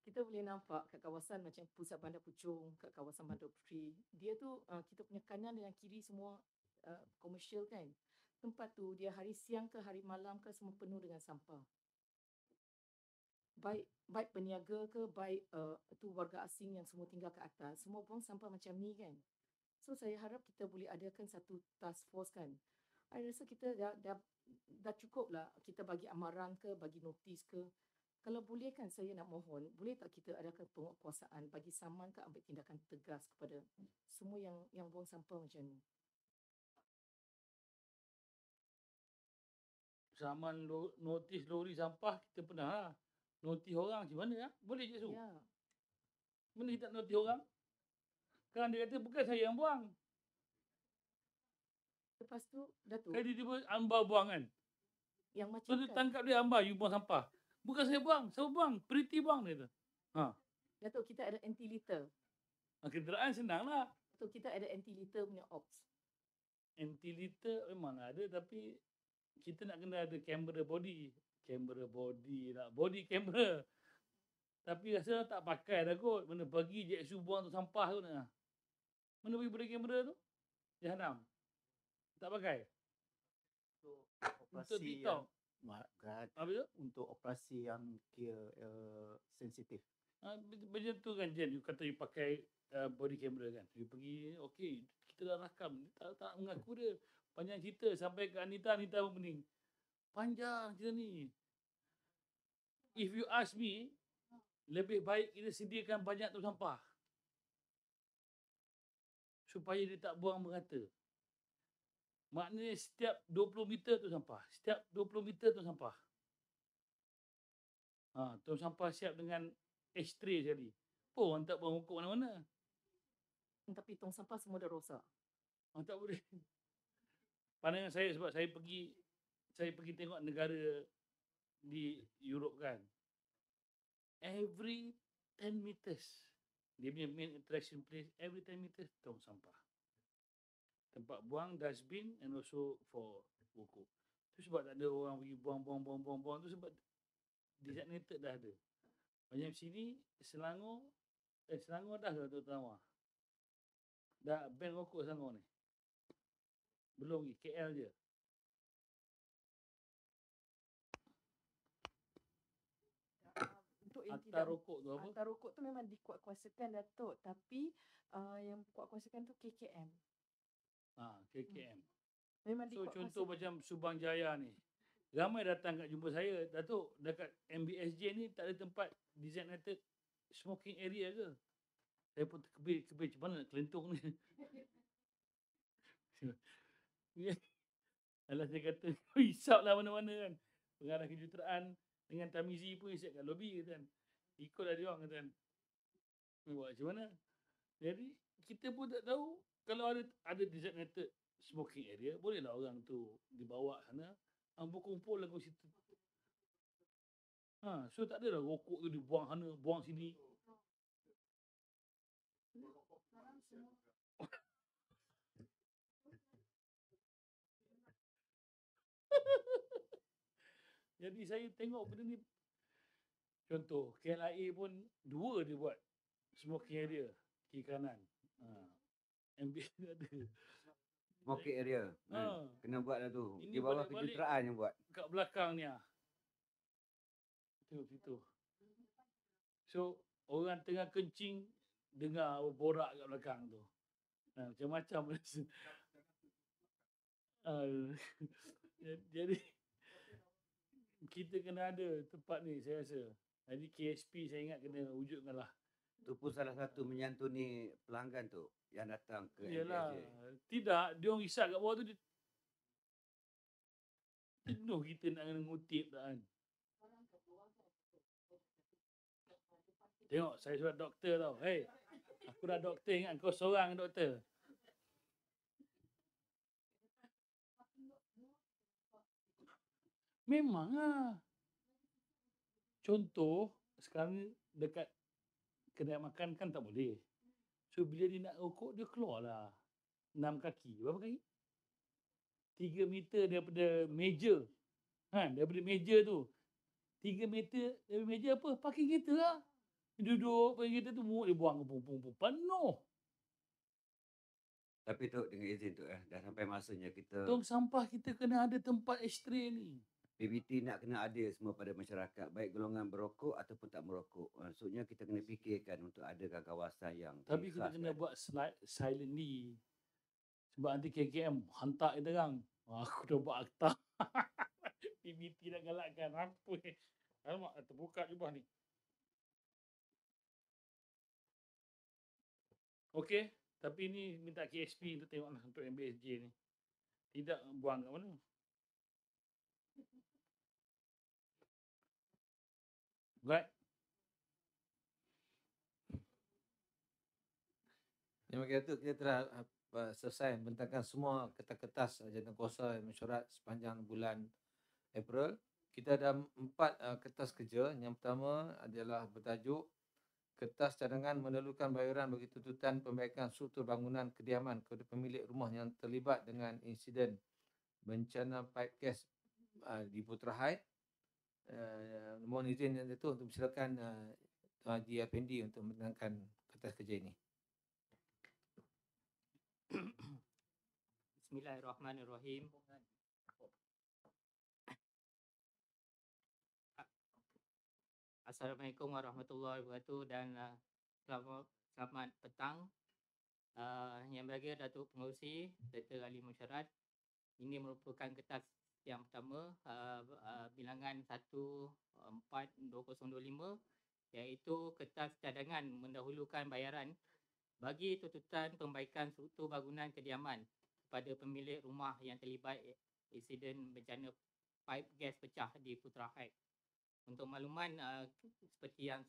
kita boleh nampak kat kawasan macam pusat Bandar Puchong, kat kawasan Bandar Puteri. Dia tu kita punya kanan dan kiri semua komersial kan. Tempat tu dia hari siang ke hari malam ke semua penuh dengan sampah. Baik peniaga ke, baik tu warga asing yang semua tinggal kat atas, semua buang sampah macam ni kan. So saya harap kita boleh adakan satu task force kan. I rasa kita dah cukup lah kita bagi amaran ke, bagi notis ke. Kalau boleh kan saya nak mohon, boleh tak kita adakan penguatkuasaan, bagi saman ke ambil tindakan tegas kepada semua yang buang sampah macam ni. Saman notis lori sampah kita pernah lah. Notis orang macam mana ya? Boleh je Su? Ya. Mana kita notis orang? Kan dia kata bukan saya yang buang. Lepas tu, Datuk. Kan dia tiba Amba buang kan? Yang macam so, dia tangkap dia Amba, you buang sampah. Bukan saya buang, saya buang. Pretty buang dia tu. Datuk, kita ada anti-litter. Kenderaan senang lah. Datuk, kita ada anti-litter punya ops. Anti-litter memang ada tapi kita nak kena ada kamera body. Kamera body lah. Body kamera. Tapi rasa tak pakai dah kot. Mana pagi JSU buang tu sampah tu nak. Mana pergi body kamera tu? Jahanam. Tak pakai. Untuk TikTok. Untuk operasi yang kira sensitif. Macam tu kan Jen, you kata you pakai body camera kan. You pergi, okey, kita dah rakam. Tak mengaku dia. Panjang cerita sampai ke Anita pun pening. Panjang cerita ni. If you ask me, lebih baik kita sediakan banyak tu sampah. Supaya dia tak buang merata. Maknanya setiap 20 meter tu sampah. Setiap 20 meter tu sampah. Tong sampah siap dengan ashtray sekali. Orang tak buang rokok mana-mana. Tapi tong sampah semua dah rosak. Tak boleh. Pandangan saya sebab saya pergi tengok negara di Europe kan. Every 10 meters. Dia punya main attraction place, every 10 meters tong sampah. Tempat buang, dustbin and also for rokok. Tu sebab tak ada orang pergi buang tu sebab designated dah ada. Macam sini, Selangor dah ke terutama. Dah ban rokok Selangor ni. Belum lagi, KL je. Untuk hantar rokok tu apa? Hantar rokok tu memang dikuatkuasakan Datuk. Tapi yang kuatkuasakan tu KKM. KKM. Memang so contoh macam Subang Jaya ni. Ramai datang kat jumpa saya, Datuk, dekat MBSJ ni tak ada tempat designated smoking area ke? Saya pun terkebir macam mana nak kelentung ni. Alah saya kata, hisap lah mana-mana kan. Pengarah kejuruteraan dengan Tamizi pun hisap kat lobi kan. Ikutlah dia orang kan. Buat macam mana? Jadi kita pun tak tahu kalau ada designated smoking area, bolehlah orang tu dibawa sana, berkumpul lagu situ. So tak adalah rokok tu dibuang sana, buang sini. Jadi saya tengok benda ni, contoh KLIA pun 2 dia buat smoking area kiri kanan. MBS ada. Smoking area. Kena buat lah tu. Di bawah kejuruteraan yang buat. Kat belakang ni tu situ. So orang tengah kencing dengar borak kat belakang tu. Macam-macam. Jadi kita kena ada tempat ni saya rasa. Jadi KSP saya ingat kena wujudkan lah. Itu pun salah satu menyantuni pelanggan tu yang datang ke Yalah. MPSJ. Tidak, dia orang risau kat bawah tu dia jenuh kita nak kena ngutip tak kan. Tengok saya surat doktor tau. Hey, aku dah doktor, ingat kau seorang doktor. Memang lah. Contoh, sekarang ni dekat kedai makan kan tak boleh. So bila dia nak rokok, dia keluar lah 6 kaki. Berapa kaki? 3 meter daripada meja. Daripada meja tu. 3 meter daripada meja apa? Parking kereta lah. Duduk parking kereta tu, mulut dia buang ke penuh. Tapi tu dengan izin tu dah sampai masanya kita Tong sampah kita kena ada tempat ashtray ni. PBT nak kena adil semua pada masyarakat, baik golongan berokok ataupun tak merokok. Maksudnya kita kena fikirkan untuk adakan kawasan yang Tapi kita kena buat silently. Sebab nanti KKM hantar kita orang. Aku dah buat akta. PBT dah galakkan. Apa ni? Alamak, terbuka jubah ni. Okey, tapi ni minta KSP untuk tengok lah untuk MBSJ ni. Tidak buang kat mana. Right. Yang bagi itu kita telah selesai membentangkan semua kertas-kertas jawatankuasa mesyuarat sepanjang bulan April. Kita ada 4 kertas kerja. Yang pertama adalah bertajuk kertas cadangan mendahulukan bayaran bagi tuntutan perbaikan struktur bangunan kediaman kepada pemilik rumah yang terlibat dengan insiden bencana pipe gas di Putra Heights. Mohon izin yang itu untuk silakan Tuan Haji Effendi untuk menentangkan kertas kerja ini. Bismillahirrahmanirrahim. Assalamualaikum warahmatullahi wabarakatuh dan selamat petang. Yang berbahagia Datuk Pengerusi Dr. Ali Musyarat. Ini merupakan kertas yang pertama bilangan 142025 iaitu kertas cadangan mendahulukan bayaran bagi tuntutan perbaikan struktur bangunan kediaman kepada pemilik rumah yang terlibat insiden bencana pipe gas pecah di Putra Heights. Untuk makluman seperti yang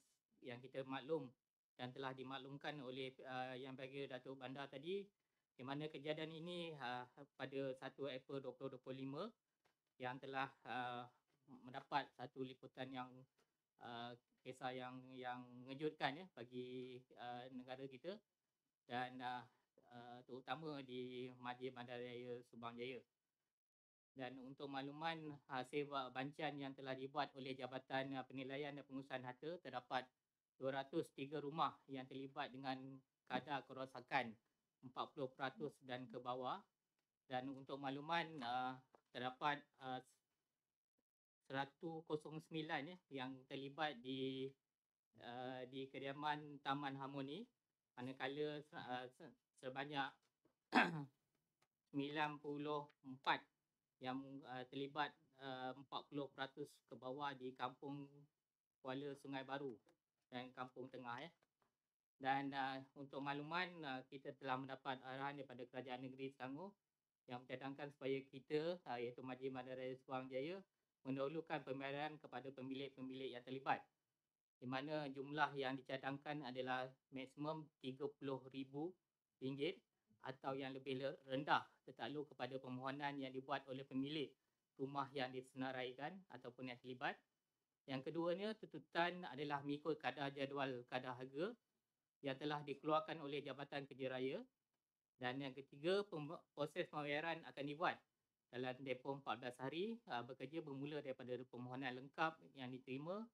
kita maklum dan telah dimaklumkan oleh Yang Berbahagia Datuk Bandar tadi, di mana kejadian ini pada 1 April 2025 yang telah mendapat satu liputan yang kisah yang mengejutkan bagi negara kita dan terutama di Majlis Bandaraya Subang Jaya. Dan untuk makluman, hasil bancian yang telah dibuat oleh Jabatan Penilaian dan Pengurusan Harta, terdapat 203 rumah yang terlibat dengan kadar kerosakan 40% dan ke bawah. Dan untuk makluman, terdapat 109 yang terlibat di kediaman Taman Harmoni, manakala sebanyak 94 yang terlibat 40% ke bawah di Kampung Kuala Sungai Baru dan Kampung Tengah. Dan untuk makluman, kita telah mendapat arahan daripada Kerajaan Negeri Selangor yang mencadangkan supaya kita, iaitu Majlis Bandaraya Subang Jaya, mendahulukan pembayaran kepada pemilik-pemilik yang terlibat, di mana jumlah yang dicadangkan adalah maksimum RM30,000 atau yang lebih rendah tertakluk kepada permohonan yang dibuat oleh pemilik rumah yang disenaraikan ataupun yang terlibat. Yang keduanya, tuntutan adalah mengikut kadar jadual kadar harga yang telah dikeluarkan oleh Jabatan Kerja Raya. Dan yang ketiga, proses pembayaran akan dibuat dalam tempoh 14 hari bekerja bermula daripada permohonan lengkap yang diterima.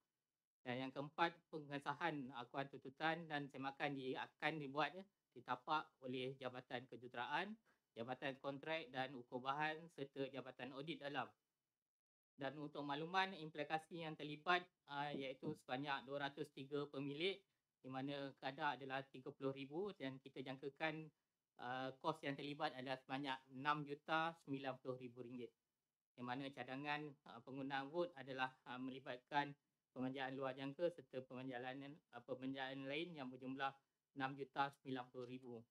Dan yang keempat, pengesahan akuan tuntutan dan semakan akan dibuat ditapak oleh Jabatan Kejuruteraan, Jabatan Kontrak dan Ukur Bahan serta Jabatan Audit Dalam. Dan untuk makluman implikasi yang terlibat iaitu sebanyak 203 pemilik di mana kadar adalah RM30,000 dan kita jangkakan kos yang terlibat adalah sebanyak RM6,90,000. Di mana cadangan penggunaan vote adalah melibatkan pemanjaan luar jangka serta pemanjaan lain yang berjumlah RM6,90,000.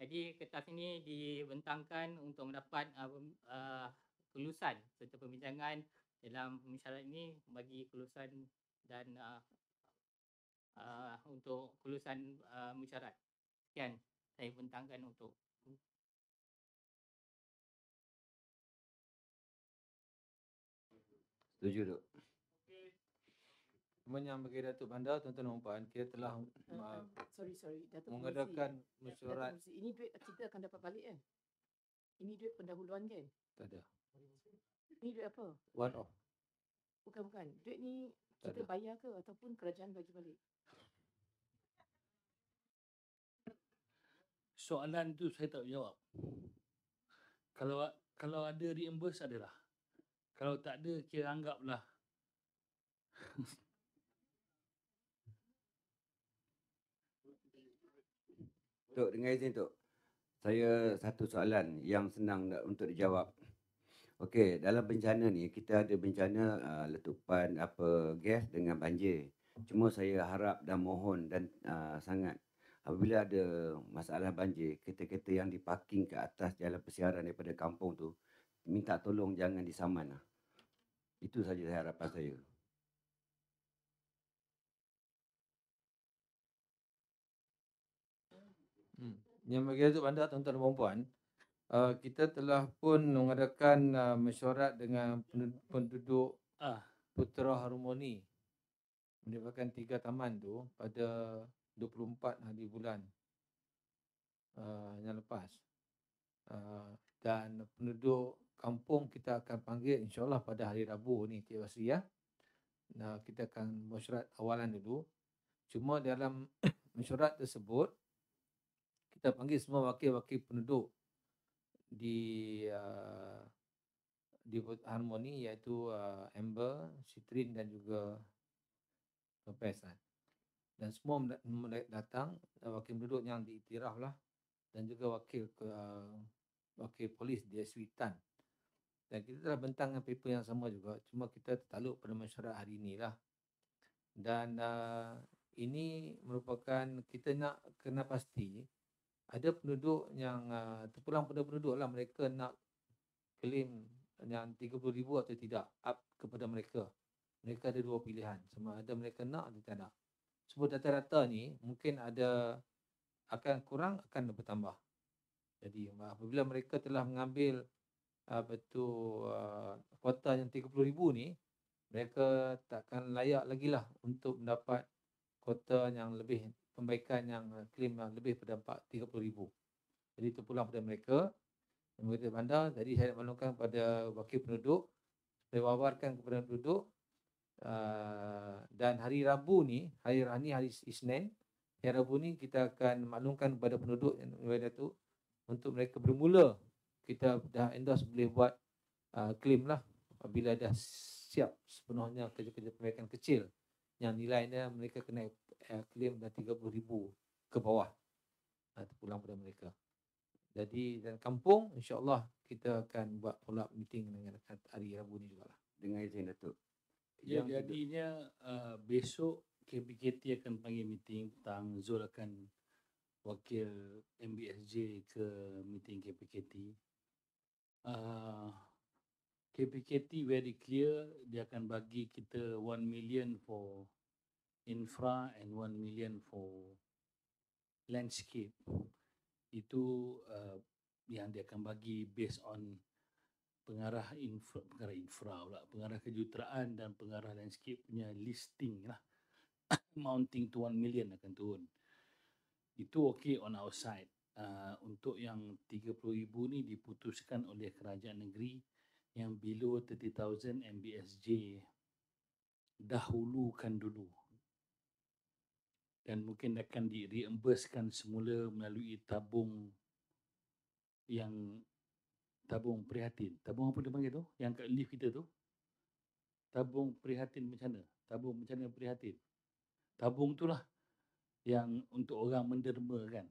Jadi kertas ini dibentangkan untuk mendapat kelulusan serta perbincangan dalam mesyuarat ini bagi kelulusan dan untuk kelulusan mesyuarat. Sekian saya bentangkan untuk Setuju, Dok. Yang bagi Datuk Bandar, tuan-tuan dan puan, kita telah sorry Datuk mengadakan Merusi. mesyuarat. Datuk Merusi, ini duit kita akan dapat balik kan? Ini duit pendahuluan kan? Tak ada. Ini duit apa? One off. Bukan. Duit ni Tak kita ada. bayar ke ataupun kerajaan bagi balik? Soalan tu saya tak jawab. Kalau ada reimburse adalah. Kalau tak ada, kira anggaplah. Tok, dengan izin Tok. Saya satu soalan yang senang untuk dijawab. Okey, dalam bencana ni kita ada bencana letupan gas dengan banjir. Cuma saya harap dan mohon dan sangat apabila ada masalah banjir, kereta-kereta yang diparking ke atas jalan persiaran daripada kampung tu minta tolong jangan disaman lah. Itu saja harapan saya. Yang bagi Datuk Bandar, tuan-tuan dan puan, kita telah pun mengadakan mesyuarat dengan penduduk Putera Harmoni melibatkan 3 taman tu pada 24 hari bulan yang lepas. Dan penduduk kampung kita akan panggil insyaAllah pada hari Rabu ni, Cik Basri ya. Kita akan mesyuarat awalan dulu. Cuma dalam mesyuarat tersebut kita panggil semua wakil-wakil penduduk di Harmoni iaitu Amber, Sitrin dan juga Lopez. Dan semua datang, wakil penduduk yang diiktiraf lah dan juga wakil polis DSW Tan. Dan kita telah bentangkan paper yang sama juga, cuma kita tertaluk pada mesyuarat hari ini lah. Dan ini merupakan kita nak kena pasti ada penduduk yang terpulang pada penduduk lah, mereka nak claim yang 30,000 atau tidak, up kepada mereka. Mereka ada 2 pilihan, sama ada mereka nak atau tidak. Sebab data-data ni mungkin ada akan kurang, akan bertambah. Jadi apabila mereka telah mengambil kuota yang 30,000 ni, mereka takkan layak lagi lah untuk mendapat kuota yang lebih, pembaikan yang claim yang lebih pada 30,000. Jadi terpulang pada mereka. Mereka bandar, jadi saya nak maklumkan pada wakil penduduk, saya wawarkan kepada penduduk, dan hari Rabu ni, hari Isnin, hari Rabu ni kita akan maklumkan kepada penduduk yang ada tu untuk mereka bermula. Kita dah endorse boleh buat claim lah apabila dah siap sepenuhnya kerja-kerja perbaikan kecil yang nilainya mereka kena claim dah 30,000 ke bawah, terpulang pada mereka. Jadi dan kampung insya-Allah kita akan buat follow up meeting dengan hari Rabu ni jugalah. Dengan izin Datuk. Ya, jadinya besok KPKT akan panggil meeting tentang Zul akan wakil MBSJ ke meeting KPKT. KPKT very clear, dia akan bagi kita 1 million for infra and 1 million for landscape. Itu yang dia akan bagi based on pengarah infra pula, pengarah kejuruteraan dan pengarah landscape punya listing lah. Mounting to 1 million akan turun. Itu okey on our side. Untuk yang 30,000 ni diputuskan oleh kerajaan negeri yang below 30,000 MBSJ dahulukan dulu. Dan mungkin akan di-reimbursekan semula melalui tabung prihatin. Tabung apa dia panggil tu? Yang kat lift kita tu. Tabung prihatin bencana. Tabung bencana prihatin. Tabung tu lah yang untuk orang menderma kan.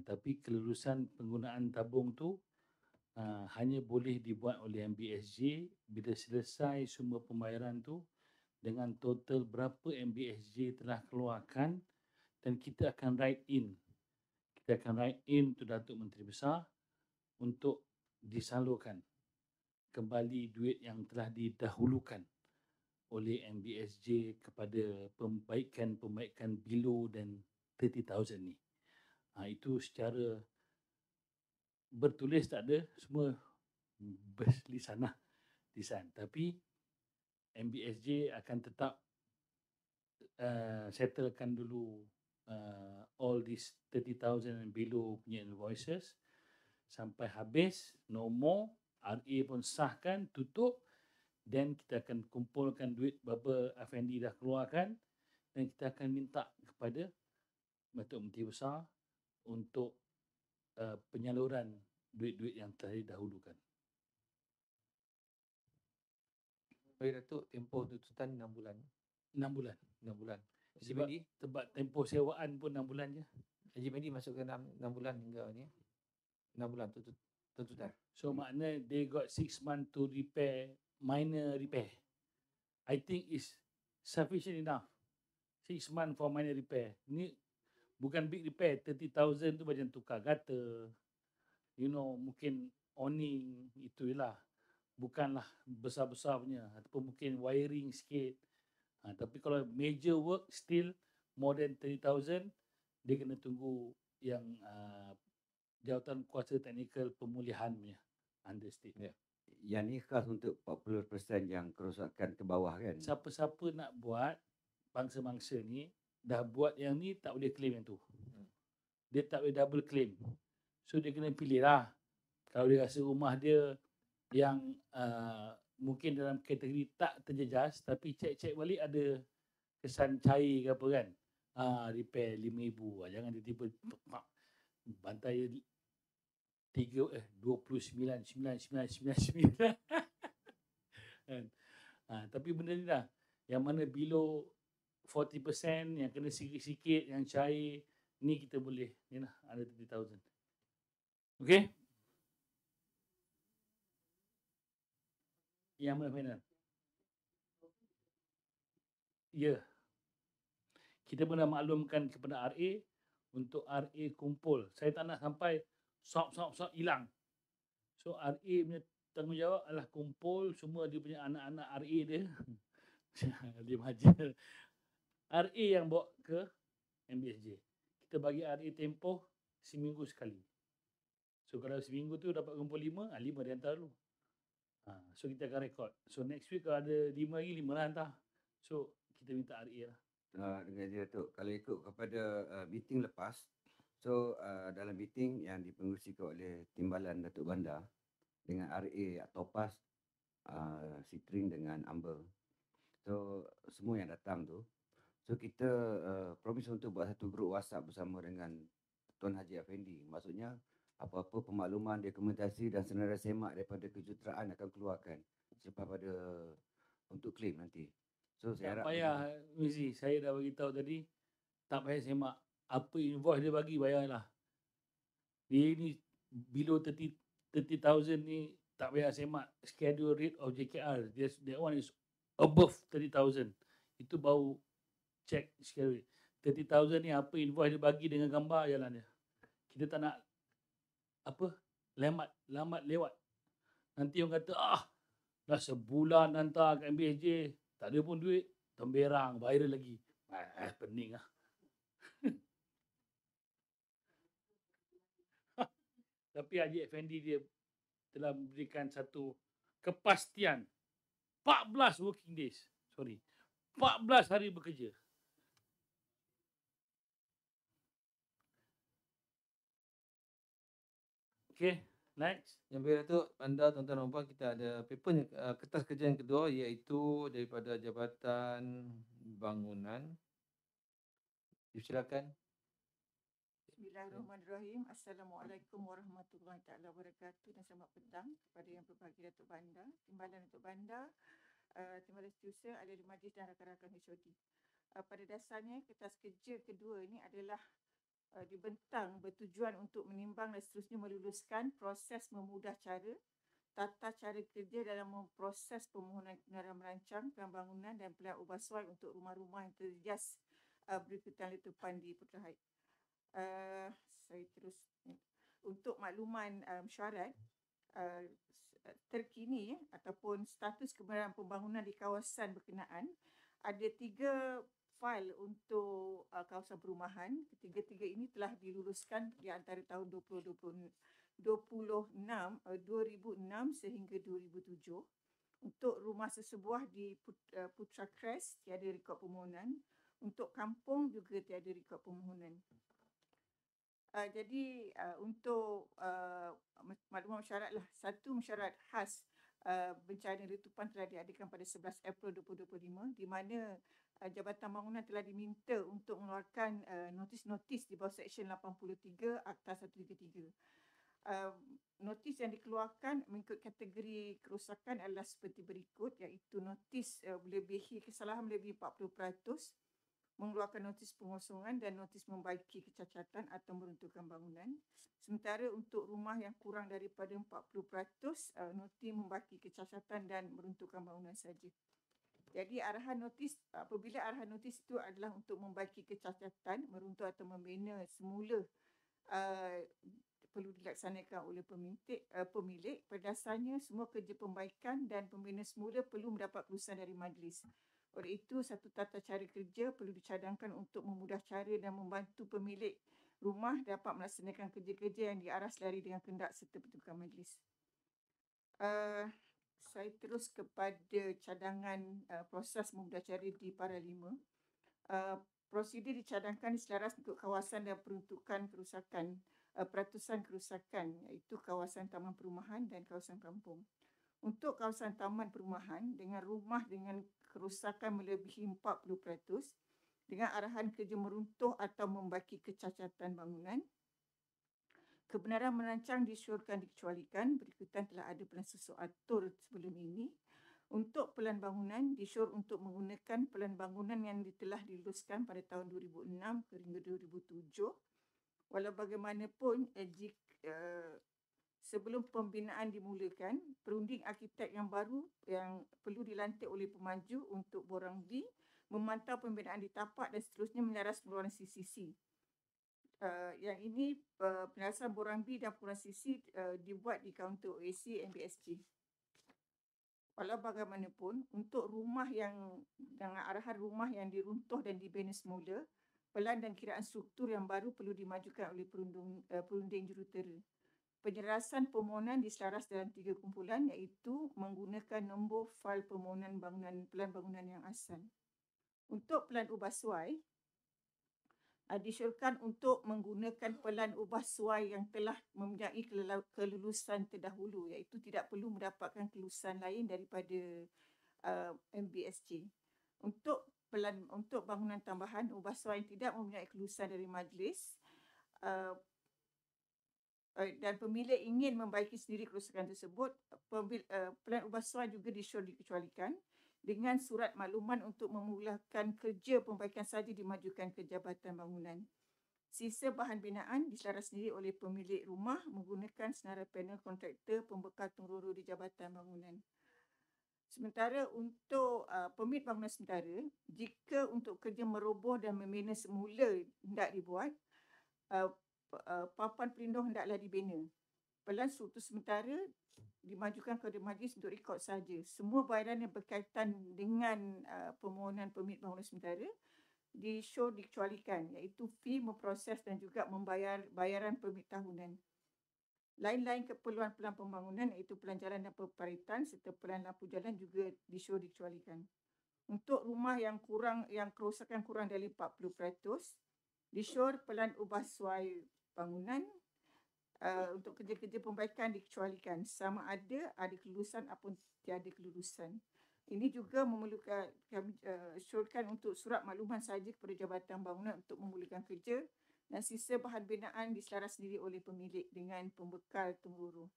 Tapi kelulusan penggunaan tabung tu hanya boleh dibuat oleh MBSJ bila selesai semua pembayaran tu dengan total berapa MBSJ telah keluarkan, dan kita akan write in. Kita akan write in to Datuk Menteri Besar untuk disalurkan kembali duit yang telah didahulukan oleh MBSJ kepada pembaikan below dan 30,000 ni. Itu secara bertulis tak ada, semua berlisan lah. Lisan. Tapi MBSJ akan tetap settlekan dulu all these 30,000 and below punya invoices sampai habis, no more. RA pun sahkan, tutup, dan kita akan kumpulkan duit berapa Afendi dah keluarkan dan kita akan minta kepada Datuk Menteri Besar untuk penyaluran duit-duit yang telah didahulukan. Baik Datuk, tempoh tuntutan 6 bulan. 6 bulan. 6 bulan. Sebab tempoh sewaan pun 6 bulan je. Haji Mehdi masuk ke 6 bulan hingga ni. 6 bulan tuntutan. So makna they got 6 months to repair, minor repair. I think is sufficient enough. 6 months for minor repair. Ni bukan big repair. 30,000 tu macam tukar gutter, mungkin awning, itulah. Bukanlah besar-besar punya, ataupun mungkin wiring sikit. Tapi kalau major work still more than 30,000, dia kena tunggu yang jawatan kuasa teknikal pemulihan punya understate. Yeah. Yang ni khas untuk 40% yang kerosakan ke bawah kan. Siapa-siapa nak buat, bangsa-bangsa ni dah buat yang ni tak boleh claim yang tu. Dia tak boleh double claim. So dia kena pilih lah. Kalau dia rasa rumah dia yang mungkin dalam kategori tak terjejas, tapi cek-cek balik ada kesan cair ke apa kan, repair 5,000. Jangan tiba-tiba bantai 29,999. Tapi benda ni lah, yang mana below 40%, yang kena sikit-sikit, yang cair, ni kita boleh, ni lah, ada 30,000. Okay? Yang mana final? Ya. Kita pernah maklumkan kepada RA untuk RA kumpul. Saya tak nak sampai sop hilang. So RA punya tanggungjawab adalah kumpul semua dia punya anak-anak RA dia. Dia majar. RA yang bawa ke MBSJ. Kita bagi RA tempoh seminggu sekali. So kalau seminggu tu dapat kumpul 5, 5 dia hantar dulu. So kita akan rekod. So next week kalau ada 5 lagi, 5 lah hantar. So kita minta RA lah. Dengan dia tu, kalau ikut kepada meeting lepas, so dalam meeting yang dipengerusikan oleh Timbalan Datuk Bandar dengan RA Topaz, Citring dengan Amber, so semua yang datang tu, so kita promise untuk buat satu grup WhatsApp bersama dengan Tuan Haji Afendi. Maksudnya apa-apa pemakluman, dokumentasi dan senarai semak daripada kejuruteraan akan keluarkan selepas pada untuk claim nanti. So saya tak payah Mizi, saya dah bagi tahu tadi, tak payah semak. Apa invoice dia bagi bayarlah. Dia ni below 30,000 ni tak payah semak schedule rate of JKR. That one is above 30,000. Itu baru check schedule rate. 30,000 ni apa invoice dia bagi dengan gambar jalan dia. Kita tak nak lambat lewat. Nanti orang kata dah sebulan hantar kat MBSJ, tak ada pun duit, temberang, viral lagi. Pening lah. Tapi Haji Effendi dia telah memberikan satu kepastian 14 working days. 14 hari bekerja. Okay, next. Yang baik Datuk, anda tuan-tuan dan puan, kita ada paper kertas kerja yang kedua iaitu daripada Jabatan Bangunan. Silakan. Bismillahirrahmanirrahim. Assalamualaikum warahmatullahi taala wabarakatuh dan selamat petang kepada yang berbahagia Datuk Bandar, Timbalan Datuk Bandar, Timbalan Setiausaha, ahli majlis dan rakan-rakan HOD. Pada dasarnya kertas kerja kedua ini adalah dibentang bertujuan untuk menimbang dan seterusnya meluluskan proses memudah cara, tata cara kerja dalam memproses permohonan kebenaran merancang, pembangunan dan pilihan ubah suai untuk rumah-rumah yang terjejas berikutan letupan di Putra Haid. Saya terus untuk makluman syarat terkini ataupun status kebenaran pembangunan di kawasan berkenaan, ada 3 fail untuk kawasan perumahan. Ketiga-tiga ini telah diluluskan di antara tahun 2006 sehingga 2007. Untuk rumah sesebuah di Putra Crest tiada rekod permohonan. Untuk kampung juga tiada rekod permohonan. Jadi untuk maklumat syarat lah. Satu, syarat khas bencana letupan telah diadakan pada 11 April 2025 di mana Jabatan Bangunan telah diminta untuk mengeluarkan notis-notis di bawah Seksyen 83 Akta 133. Notis yang dikeluarkan mengikut kategori kerosakan adalah seperti berikut, iaitu notis melebihi kesalahan melebihi 40%, mengeluarkan notis pengosongan dan notis membaiki kecacatan atau meruntuhkan bangunan. Sementara untuk rumah yang kurang daripada 40%, notis membaiki kecacatan dan meruntuhkan bangunan saja. Jadi arahan notis, apabila arahan notis itu adalah untuk membaiki kecacatan, meruntuh atau membina semula perlu dilaksanakan oleh pemilik. Pada dasarnya semua kerja pembaikan dan pembina semula perlu mendapat kelulusan dari majlis. Oleh itu, satu tata cara kerja perlu dicadangkan untuk memudah cara dan membantu pemilik rumah dapat melaksanakan kerja-kerja yang diarah selari dengan kehendak serta pertubuhan majlis. Saya terus kepada cadangan proses memudah cara di para 5. Prosedur dicadangkan selaras untuk kawasan dan peruntukan kerusakan, peratusan kerusakan, iaitu kawasan taman perumahan dan kawasan kampung. Untuk kawasan taman perumahan dengan rumah dengan kerusakan melebihi 40%, dengan arahan kerja meruntuh atau membaiki kecacatan bangunan, kebenaran merancang disyorkan dikecualikan berikutan telah ada pelan susun atur sebelum ini. Untuk pelan bangunan disyor untuk menggunakan pelan bangunan yang telah diluluskan pada tahun 2006 hingga 2007. Walau bagaimanapun, sebelum pembinaan dimulakan, perunding arkitek yang baru yang perlu dilantik oleh pemaju untuk borang B memantau pembinaan di tapak dan seterusnya menyaras pengeluaran CCC. Yang ini penjelasan borang B dan pengeluaran CCC dibuat di kaunter OAC MBSG. Walau bagaimanapun, untuk rumah yang dengan arahan rumah yang diruntuh dan dibina semula, pelan dan kiraan struktur yang baru perlu dimajukan oleh perunding jurutera. Penyelarasan permohonan diselaras dalam 3 kumpulan, iaitu menggunakan nombor fail permohonan pelan bangunan yang asal. Untuk pelan ubah suai, disyorkan untuk menggunakan pelan ubah suai yang telah mempunyai kelulusan terdahulu, iaitu tidak perlu mendapatkan kelulusan lain daripada MBSJ. Untuk bangunan tambahan, ubah suai yang tidak mempunyai kelulusan dari majlis dan pemilik ingin membaiki sendiri kerosakan tersebut, pelan ubah suai juga disyor dikecualikan dengan surat makluman untuk memulakan kerja pembaikan saja dimajukan ke Jabatan Bangunan. Sisa bahan binaan diselaras sendiri oleh pemilik rumah menggunakan senarai panel kontraktor pembekal tunggu di Jabatan Bangunan. Sementara untuk permit bangunan sementara, jika untuk kerja meroboh dan membina semula hendak dibuat, papan pelindung hendaklah dibina. Pelan struktur sementara dimajukan kepada majlis untuk rekod saja. Semua bayaran yang berkaitan dengan permohonan permit bangunan sementara disyor dikecualikan, iaitu fee memproses dan juga membayar bayaran permit tahunan. Lain-lain keperluan pelan pembangunan iaitu pelan jalan dan peparitan serta pelan lampu jalan juga dikecualikan. Untuk rumah yang kerosakan kurang dari 40%, disyur pelan ubah suai bangunan untuk kerja-kerja perbaikan dikecualikan sama ada kelulusan ataupun tiada kelulusan. Ini juga memerlukan kami syorkan untuk surat makluman sahaja kepada Jabatan Bangunan untuk memulakan kerja dan sisa bahan binaan diselaras sendiri oleh pemilik dengan pembekal temurun.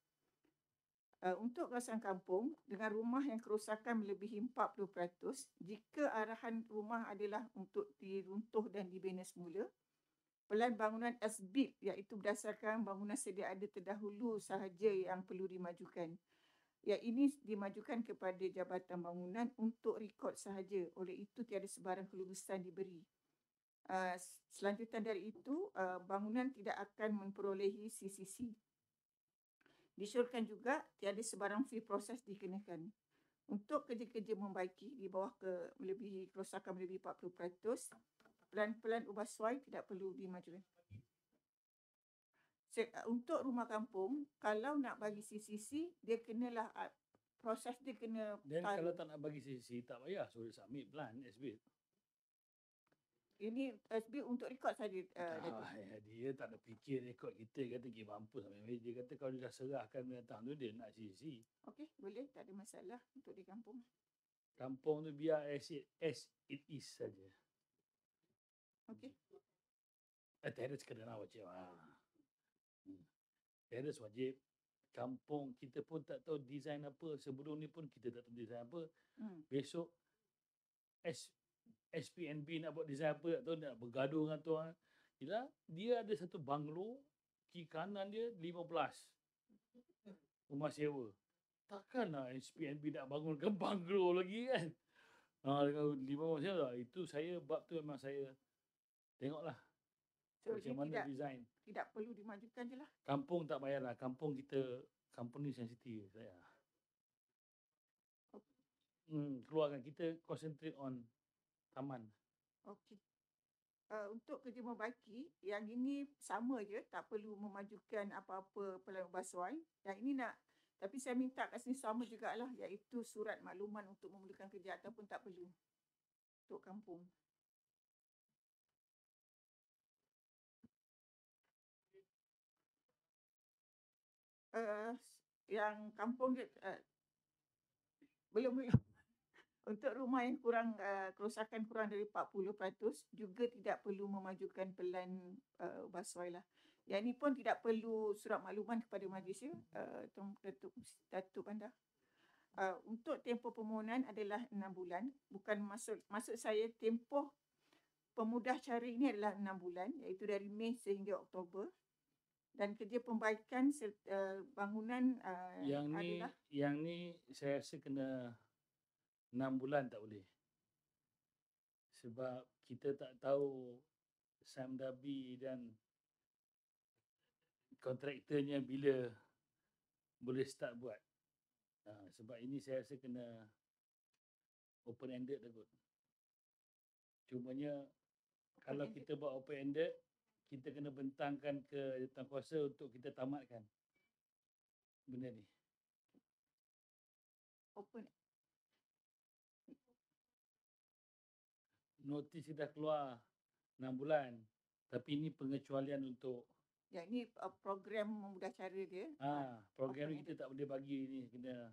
Untuk kawasan kampung dengan rumah yang kerosakan melebihi 40%, jika arahan rumah adalah untuk diruntuh dan dibina semula, pelan bangunan as-built iaitu berdasarkan bangunan sedia ada terdahulu sahaja yang perlu dimajukan. Yang ini dimajukan kepada Jabatan Bangunan untuk rekod sahaja. Oleh itu tiada sebarang kelulusan diberi. Selanjutan dari itu, bangunan tidak akan memperolehi CCC. Disyorkan juga tiada sebarang fee proses dikenakan. Untuk kerja-kerja membaiki di bawah kerosakan melebihi 40%, pelan-pelan ubah suai tidak perlu dimajukan. Untuk rumah kampung, kalau nak bagi CCC, dia kenalah proses dia kena Dan kalau tak nak bagi CCC, tak payah suruh submit plan SB. Ini SB untuk rekod saja. Dia tak ada fikir rekod kita, kata pergi mampus sampai meja. Kata kalau dia dah serahkan binatang tu, dia nak CCC. Okey, boleh, tak ada masalah untuk di kampung. Kampung tu biar as it is saja. Okey. Teres kena wajib. Teres wajib. Kampung kita pun tak tahu design apa. Sebelum ni pun kita tak tahu design apa. Besok SPNB nak buat design apa, tak tahu, nak bergaduh dengan tuan. Dia ada satu banglo, kiri kanan dia 15 rumah sewa. Takkan lah SPNB nak bangunkan banglo lagi kan. 15 sewa, itu saya bab tu memang saya tengoklah macam mana design. Tidak perlu dimajukan je lah. Kampung tak payahlah. Kampung ni sensitif saya. Keluarkan, kita concentrate on taman. Okey. Untuk kerja membaiki, yang ini sama je, tak perlu memajukan apa-apa pelan ubah suai. Yang ini nak, tapi saya minta kat sini sama jugalah, iaitu surat makluman untuk memulakan kerja ataupun tak perlu untuk kampung. Yang kampung belum. Untuk rumah yang kerosakan kurang dari 40% juga tidak perlu memajukan pelan ubah suai lah. Yang ini pun tidak perlu surat makluman kepada majlis ya, Datuk Bandar. Untuk tempoh permohonan adalah 6 bulan. Bukan maksud saya tempoh pemudah cara ini adalah 6 bulan, iaitu dari Mei sehingga Oktober. Dan kerja pembaikan bangunan yang ni saya rasa kena 6 bulan tak boleh. Sebab kita tak tahu Samdabi dan kontraktornya bila boleh start buat. Sebab ini saya rasa kena open-ended lah kot. Cumanya kalau kita buat open-ended, kita kena bentangkan ke Jawatankuasa untuk kita tamatkan benda ni. Notis dah keluar 6 bulan. Tapi ini pengecualian untuk yang ini program memudah cara dia. Program ni kita tak boleh bagi ni, kena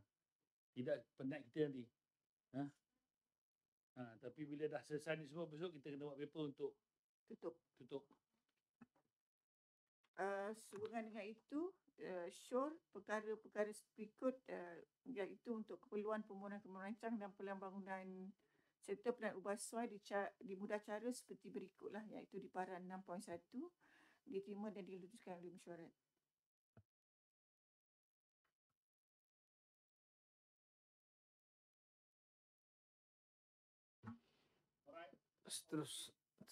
tidak penat kita nanti. Tapi bila dah selesai ni semua, besok kita kena buat paper untuk tutup. Sehubungan dengan itu, syur perkara-perkara berikut iaitu untuk keperluan permohonan merancang dan pelan bangunan serta pelan ubah suai dimudah cara seperti berikutlah, iaitu di Paran 6.1 diterima dan diluluskan oleh mesyuarat.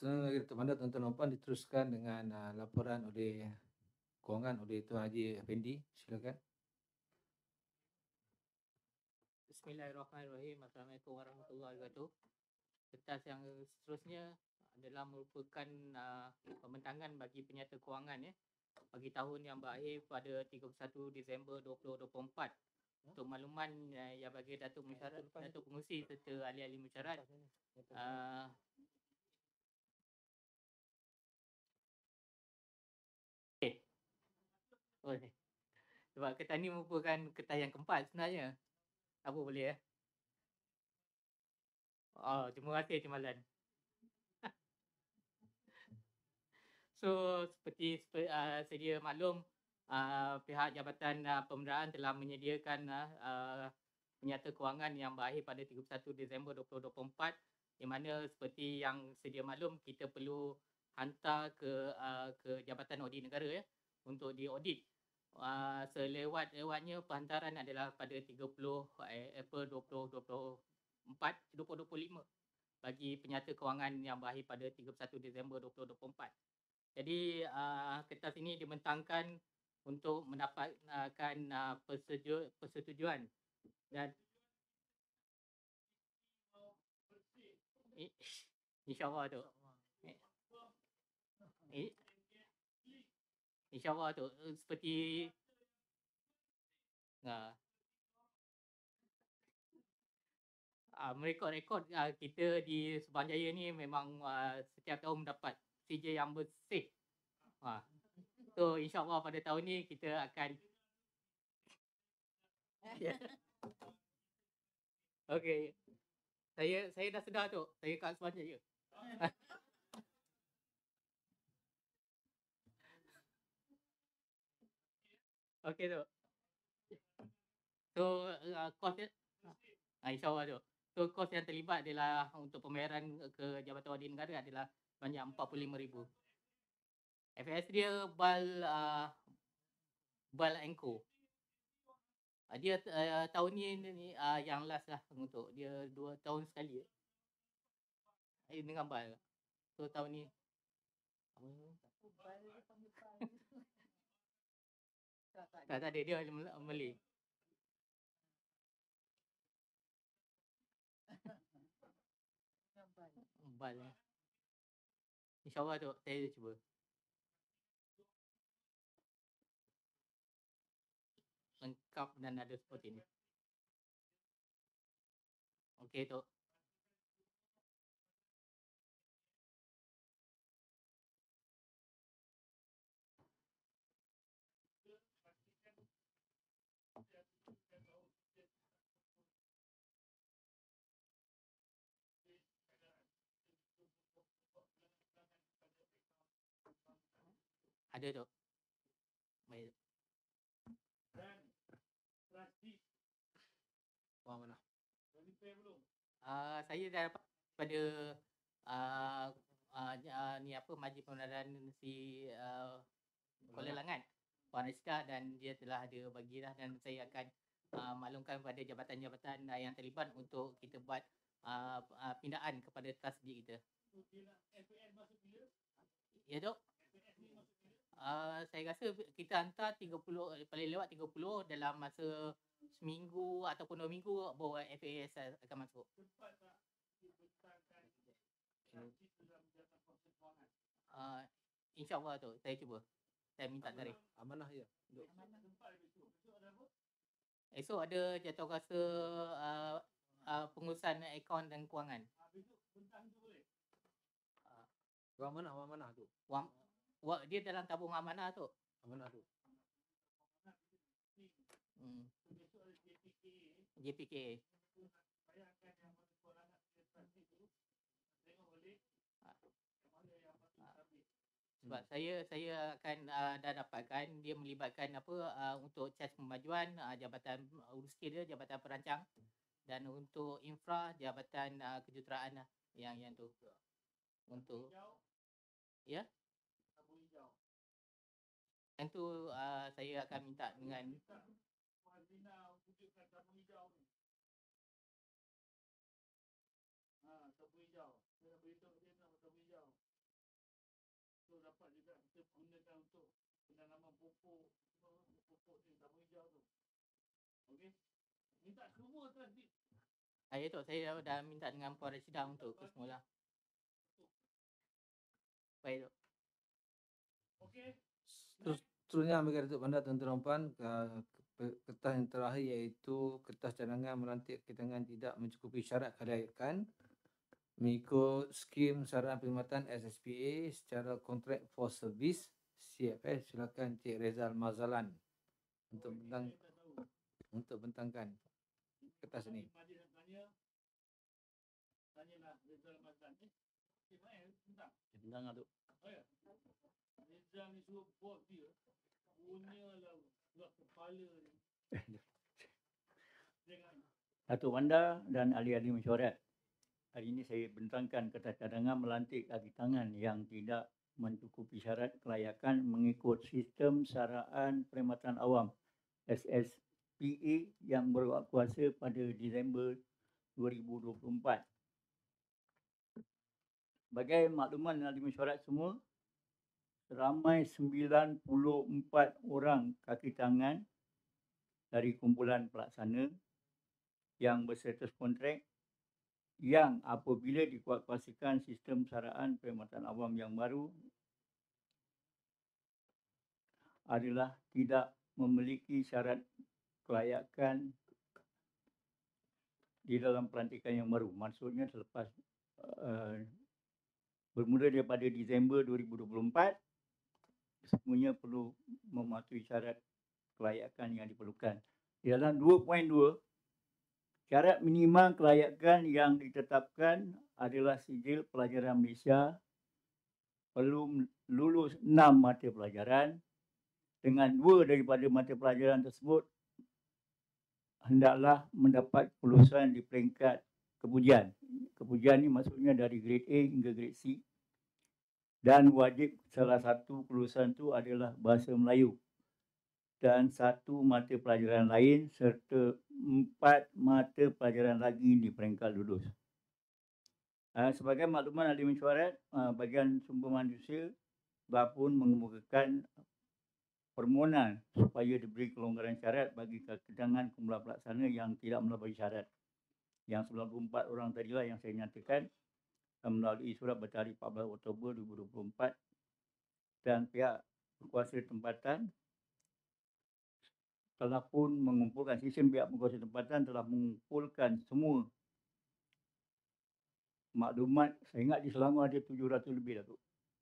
Datuk Bandar, tuan-tuan dan puan, diteruskan dengan laporan oleh kewangan oleh Tuan Haji Effendi. Silakan. Bismillahirrahmanirrahim. Assalamualaikum warahmatullahi wabarakatuh. Kertas yang seterusnya adalah merupakan pembentangan bagi penyata kewangan ya. bagi tahun yang berakhir pada 31 Disember 2024. Untuk makluman yang bagi Datuk Musyarat, Datuk Pengurusi serta ahli-ahli musyarat, boleh. Sebab kertas ni merupakan kertas yang keempat sebenarnya. Apa boleh Oh, terima kasih Timbalan. So, seperti sedia maklum, pihak Jabatan Pembendaraan telah menyediakan penyata kewangan yang berakhir pada 31 Disember 2024, di mana seperti yang sedia maklum, kita perlu hantar ke Jabatan Audit Negara untuk diaudit. Selewat-lewatnya penghantaran adalah pada 30 April 2025 bagi penyata kewangan yang berakhir pada 31 Disember 2024. Jadi kertas ini dibentangkan untuk mendapatkan persetujuan dan InsyaAllah tu. InsyaAllah tu seperti merekod-rekod kita di Subang Jaya ni memang setiap tahun mendapat CJ yang bersih. So insyaAllah pada tahun ni kita akan Okay. Saya dah sedar tu. Saya kat Subang Jaya. Okay tu. So kos InsyaAllah tu. So kos yang terlibat adalah untuk pembayaran ke Jabatan Audit Negara adalah banyak 45,000. FAS dia bal Anko. Dia tahun ni yang last lah untuk dia 2 tahun sekali. Dengan bal. So tahun ni tak ada, dia Malay. Bal. InsyaAllah tu saya cuba. Lengkap dan ada seperti ini. Okey tu. Ada tu. Baik. Wang mana? Saya dah dapat pada ni apa Majlis Pembendaraan si Kuala Langat, Puan Rizka, dan dia telah ada bagilah dan saya akan maklumkan kepada jabatan-jabatan yang terlibat untuk kita buat pindaan kepada tasdik kita. Ya dok. Saya rasa kita hantar 30, paling lewat 30 dalam masa seminggu ataupun 2 minggu baru FAS akan masuk. InsyaAllah tu saya cuba. Saya minta tarikh. Amanah ya. Esok ada jawatankuasa pengurusan akaun dan kewangan. Wang mana tu? Dia dalam tabung amanah tu. Amanah tu. JPK. Sebab saya akan dah dapatkan dia melibatkan untuk cas pemajuan Jabatan Urus Skill dia, Jabatan Perancang, dan untuk infra Jabatan Kejuruteraan yang tu. Untuk ya. Yang tu saya akan minta dengan dapat juga kita gunakan untuk penanaman pokok ni tabung hijau tu. Okey. Minta semua tasdik. Ya tu saya dah minta dengan Puan Rashida untuk kesemula. Baik tu. Okey. Seterusnya bagi Datuk Bandar tuan-tuan dan puan, kertas yang terakhir iaitu kertas cadangan melantik keterangan tidak mencukupi syarat kelayakan mengikut skim saran perkhidmatan SSPA secara Contract for Service CFS. Silakan Cik Rezal Mazalan untuk bentangkan kertas ini. Bentang tu. Rizal ni suruh buat dia. Punyalah buat kepala ni. Datuk Bandar dan ahli-ahli mesyuarat. Hari ini saya bentangkan kertas cadangan melantik kaki tangan yang tidak mencukupi syarat kelayakan mengikut sistem saraan perkhidmatan awam SSPA yang berkuasa pada Disember 2024. Sebagai makluman ahli mesyuarat semua, ramai 94 orang kaki tangan dari kumpulan pelaksana yang berstatus kontrak yang apabila dikuatkuasakan sistem saraan perkhidmatan awam yang baru adalah tidak memiliki syarat kelayakan di dalam pelantikan yang baru. Maksudnya selepas bermula daripada Disember 2024, semuanya perlu mematuhi syarat kelayakan yang diperlukan. Di dalam 2.2, syarat minimal kelayakan yang ditetapkan adalah sijil pelajaran Malaysia perlu lulus 6 mata pelajaran, dengan 2 daripada mata pelajaran tersebut hendaklah mendapat kelulusan di peringkat kepujian. Kepujian ni maksudnya dari grade A hingga grade C. Dan wajib salah satu kelulusan itu adalah bahasa Melayu. Dan 1 mata pelajaran lain serta 4 mata pelajaran lagi di peringkat lulus. Sebagai makluman ahli mesyuarat, bahagian sumber manusia telah pun mengemukakan permohonan supaya diberi kelonggaran syarat bagi kedangan kumpulan pelaksana yang tidak melampaui syarat. Yang 94 orang tadilah yang saya nyatakan melalui surat bertarikh 14 Oktober 2024 dan pihak berkuasa tempatan telah pun mengumpulkan, sistem pihak berkuasa tempatan telah mengumpulkan semua maklumat. Saya ingat di Selangor ada 700 lebih, Datuk.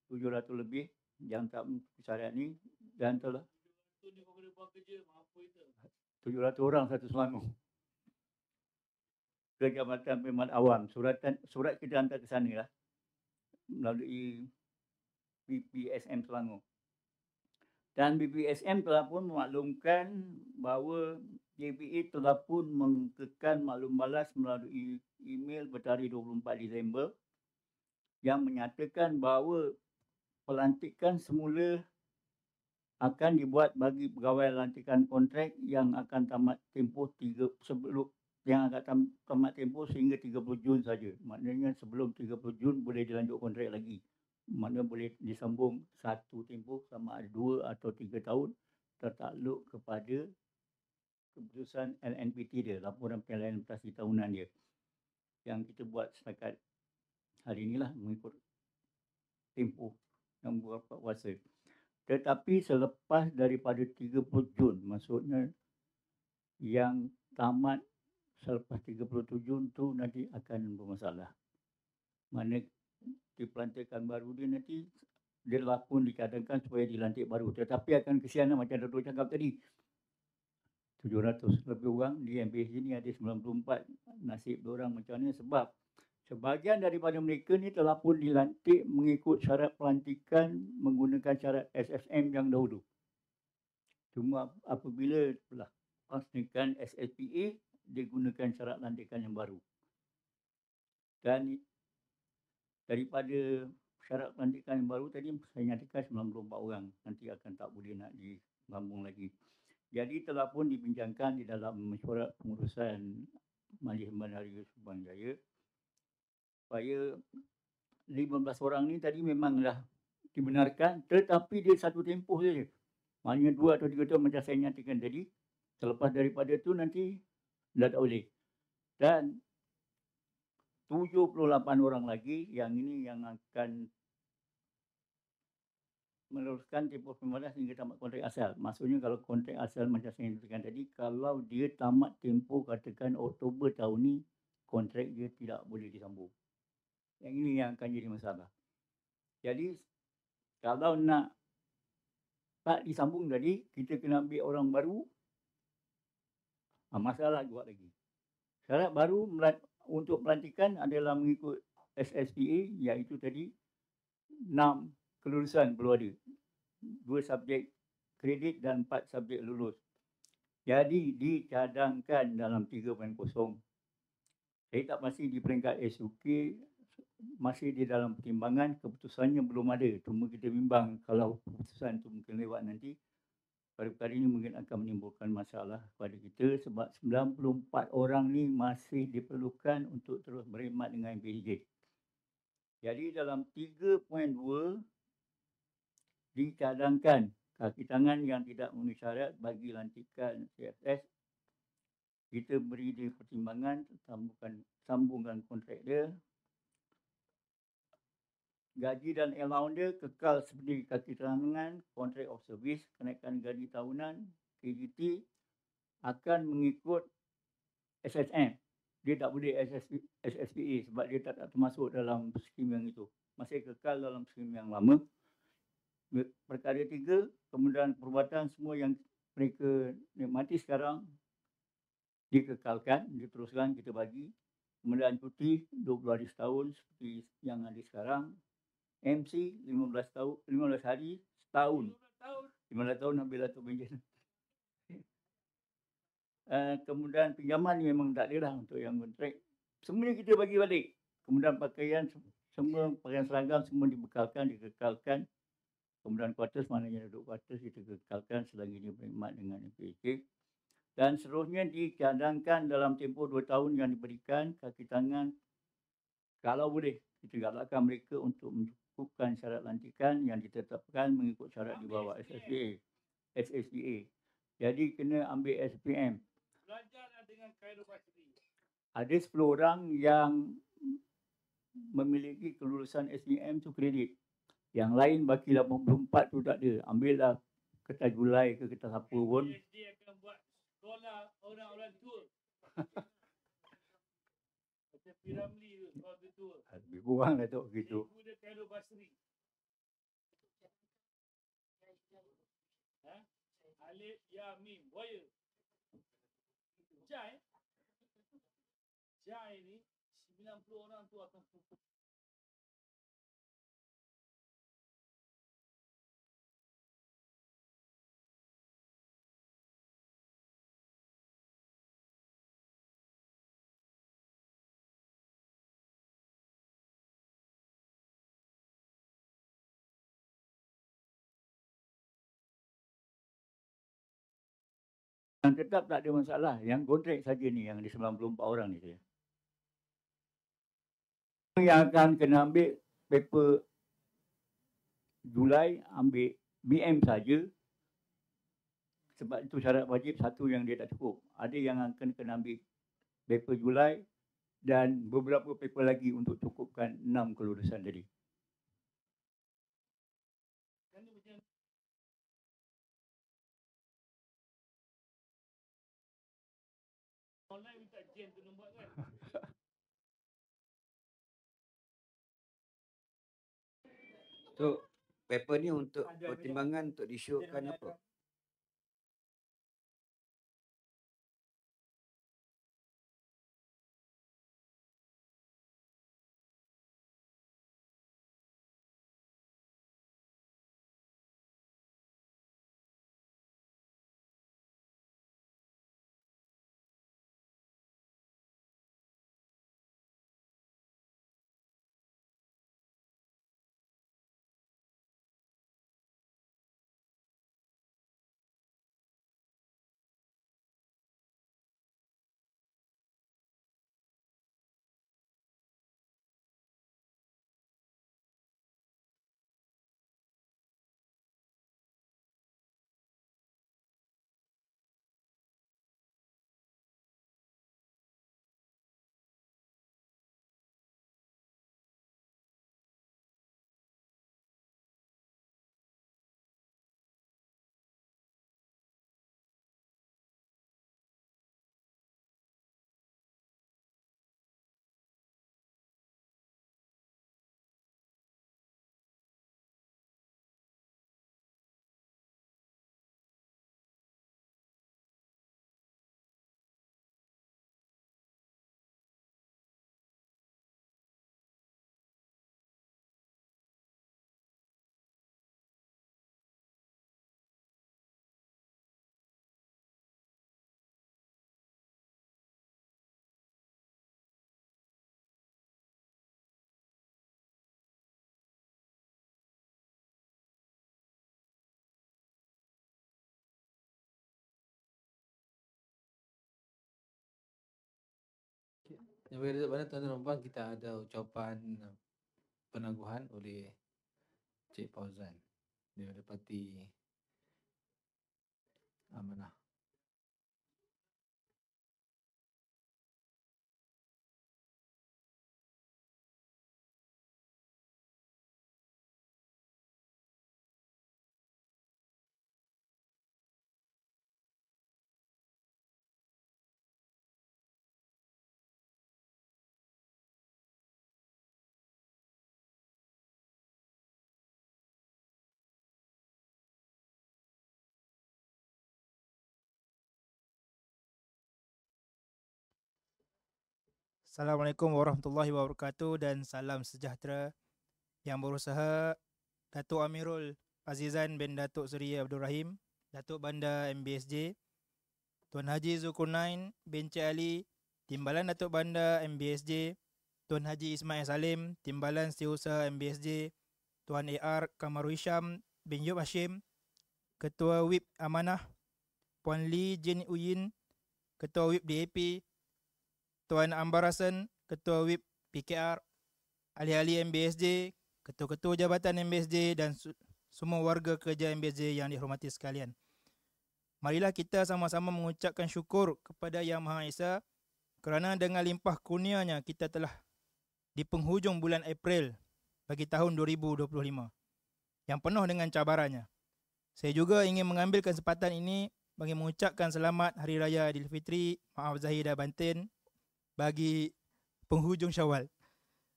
700 lebih yang tak mencukupi syarat ni dan telah 700 orang satu Selangor ke Jabatan Perkhidmatan Awam. Surat kita hantar ke sana lah melalui BPSM Selangor. Dan BPSM telah pun memaklumkan bahawa JPA telah pun mengekalkan maklum balas melalui email bertarikh 24 Disember yang menyatakan bahawa pelantikan semula akan dibuat bagi pegawai lantikan kontrak yang akan tamat tempoh tamat tempoh sehingga 30 Jun saja. Maknanya sebelum 30 Jun boleh dilanjut kontrak lagi. Maknanya boleh disambung 1 tempoh sama ada 2 atau 3 tahun tertakluk kepada keputusan LNPT dia, laporan penilaian prestasi tahunan dia. Yang kita buat setakat hari inilah mengikut tempoh yang berkuasa. Tetapi selepas daripada 30 Jun, maksudnya yang tamat selepas 30 Jun tu nanti akan bermasalah. Mana di pelantikan baru dia nanti dia telah pun dicadangkan supaya dilantik baru. Tetapi akan kesianan macam Datuk cakap tadi. 700 lebih orang di MPSG ni ada 94. Nasib diorang macam mana sebab sebahagian daripada mereka ni telah pun dilantik mengikut syarat pelantikan menggunakan syarat SSM yang dahulu. Cuma apabila telah pasangkan SSPA, digunakan syarat lantikan yang baru. Dan daripada syarat pelantikan yang baru tadi saya nyatakan 94 orang nanti akan tak boleh nak disambung lagi. Jadi telah pun dibincangkan di dalam mesyuarat pengurusan Majlis Bandaraya Subang Jaya supaya 15 orang ni tadi memanglah dibenarkan, tetapi dia satu tempoh saja. Maknanya 2 atau 3 tahun macam saya nyatakan tadi. Selepas daripada tu nanti dah tak boleh. Dan 78 orang lagi yang ini yang akan meneruskan tempoh pembalas hingga tamat kontrak asal. Maksudnya kalau kontrak asal macam saya katakan tadi, kalau dia tamat tempoh katakan Oktober tahun ni, kontrak dia tidak boleh disambung. Yang ini yang akan jadi masalah. Jadi kalau nak tak disambung tadi, kita kena ambil orang baru, masalah buat lagi. Syarat baru untuk pelantikan adalah mengikut SSPA, iaitu tadi 6 kelulusan perlu ada. 2 subjek kredit dan 4 subjek lulus. Jadi dicadangkan dalam 3.0. Saya tak pasti di peringkat SUK masih di dalam pertimbangan, keputusannya belum ada. Cuma kita bimbang kalau keputusan itu mungkin lewat nanti, perkara ini mungkin akan menimbulkan masalah kepada kita sebab 94 orang ni masih diperlukan untuk terus berkhidmat dengan MPJ. Jadi dalam 3.2 dicadangkan kaki tangan yang tidak memenuhi syarat bagi lantikan CFS. Kita beri dia pertimbangan, sambungkan kontrak dia. Gaji dan allowance dia kekal seperti kaki tangan, contract of service, kenaikan gaji tahunan, KGT akan mengikut SSM. Dia tak boleh SSPA sebab dia tak termasuk dalam skim yang itu. Masih kekal dalam skim yang lama. Perkara 3, kemudahan perubatan semua yang mereka nikmati sekarang dikekalkan, diteruskan kita bagi. Kemudahan cuti 20 hari setahun seperti yang ada sekarang. MC 15 hari setahun. 15 tahun ambil Datuk Benjen. Kemudian pinjaman ni memang tak ada lah untuk yang kontrak. Semuanya kita bagi balik. Kemudian pakaian, semua pakaian seragam semua dibekalkan, dikekalkan. Kemudian kuartus, maknanya duduk kuartus kita kekalkan selagi dia berkhidmat dengan MPH. Dan seterusnya dicadangkan dalam tempoh 2 tahun yang diberikan kaki tangan. Kalau boleh, kita galakkan mereka untuk mencukupkan syarat lantikan yang ditetapkan mengikut syarat di bawah SSPA. Jadi kena ambil SPM. Belajarlah dengan Khairul Basri. Ada 10 orang yang memiliki kelulusan SPM tu kredit. Yang lain baki 84 tu tak ada. Ambillah kertas Julai ke kertas apa pun. Dia akan buat sekolah orang-orang tua. Macam Piramli tu, sekolah tua. Lebih kurang lah tu begitu. Ibu dia Khairul Basri. Alif, Ya, Mim, Buaya. Jai. Jai ni 90 orang tu akan pupuk. Yang tetap tak ada masalah. Yang kontrak saja ni yang ada 94 orang ni saya. Yang akan kena ambil paper Julai, ambil BM saja. Sebab itu syarat wajib satu yang dia tak cukup. Ada yang akan kena ambil paper Julai dan beberapa paper lagi untuk cukupkan 6 kelulusan tadi. Online minta Jen tu nombor kan. So, paper ni untuk pertimbangan untuk disyukkan apa? Yang bagi Datuk Bandar tuan-tuan dan puan, kita ada ucapan penangguhan oleh Cik Fauzan daripada Parti Amanah. Assalamualaikum warahmatullahi wabarakatuh dan salam sejahtera. Yang berusaha Datuk Amirul Azizan bin Datuk Seri Abdul Rahim, Datuk Bandar MBSJ, Tuan Haji Zulkarnain bin Cik Ali, Timbalan Datuk Bandar MBSJ, Tuan Haji Ismail Salim, Timbalan Setiausaha MBSJ, Tuan AR Kamaru Hisham bin Yub Hashim, Ketua WIP Amanah, Puan Lee Jin Uyin, Ketua WIP DAP, Tuan Ambarasan, Ketua WIP PKR, ahli-ahli MBSJ, ketua-ketua jabatan MBSJ dan semua warga kerja MBSJ yang dihormati sekalian. Marilah kita sama-sama mengucapkan syukur kepada Yang Maha Esa kerana dengan limpah kurnianya kita telah di penghujung bulan April bagi tahun 2025 yang penuh dengan cabarannya. Saya juga ingin mengambil kesempatan ini bagi mengucapkan selamat Hari Raya Aidilfitri, maaf Zahir dan Batin bagi penghujung Syawal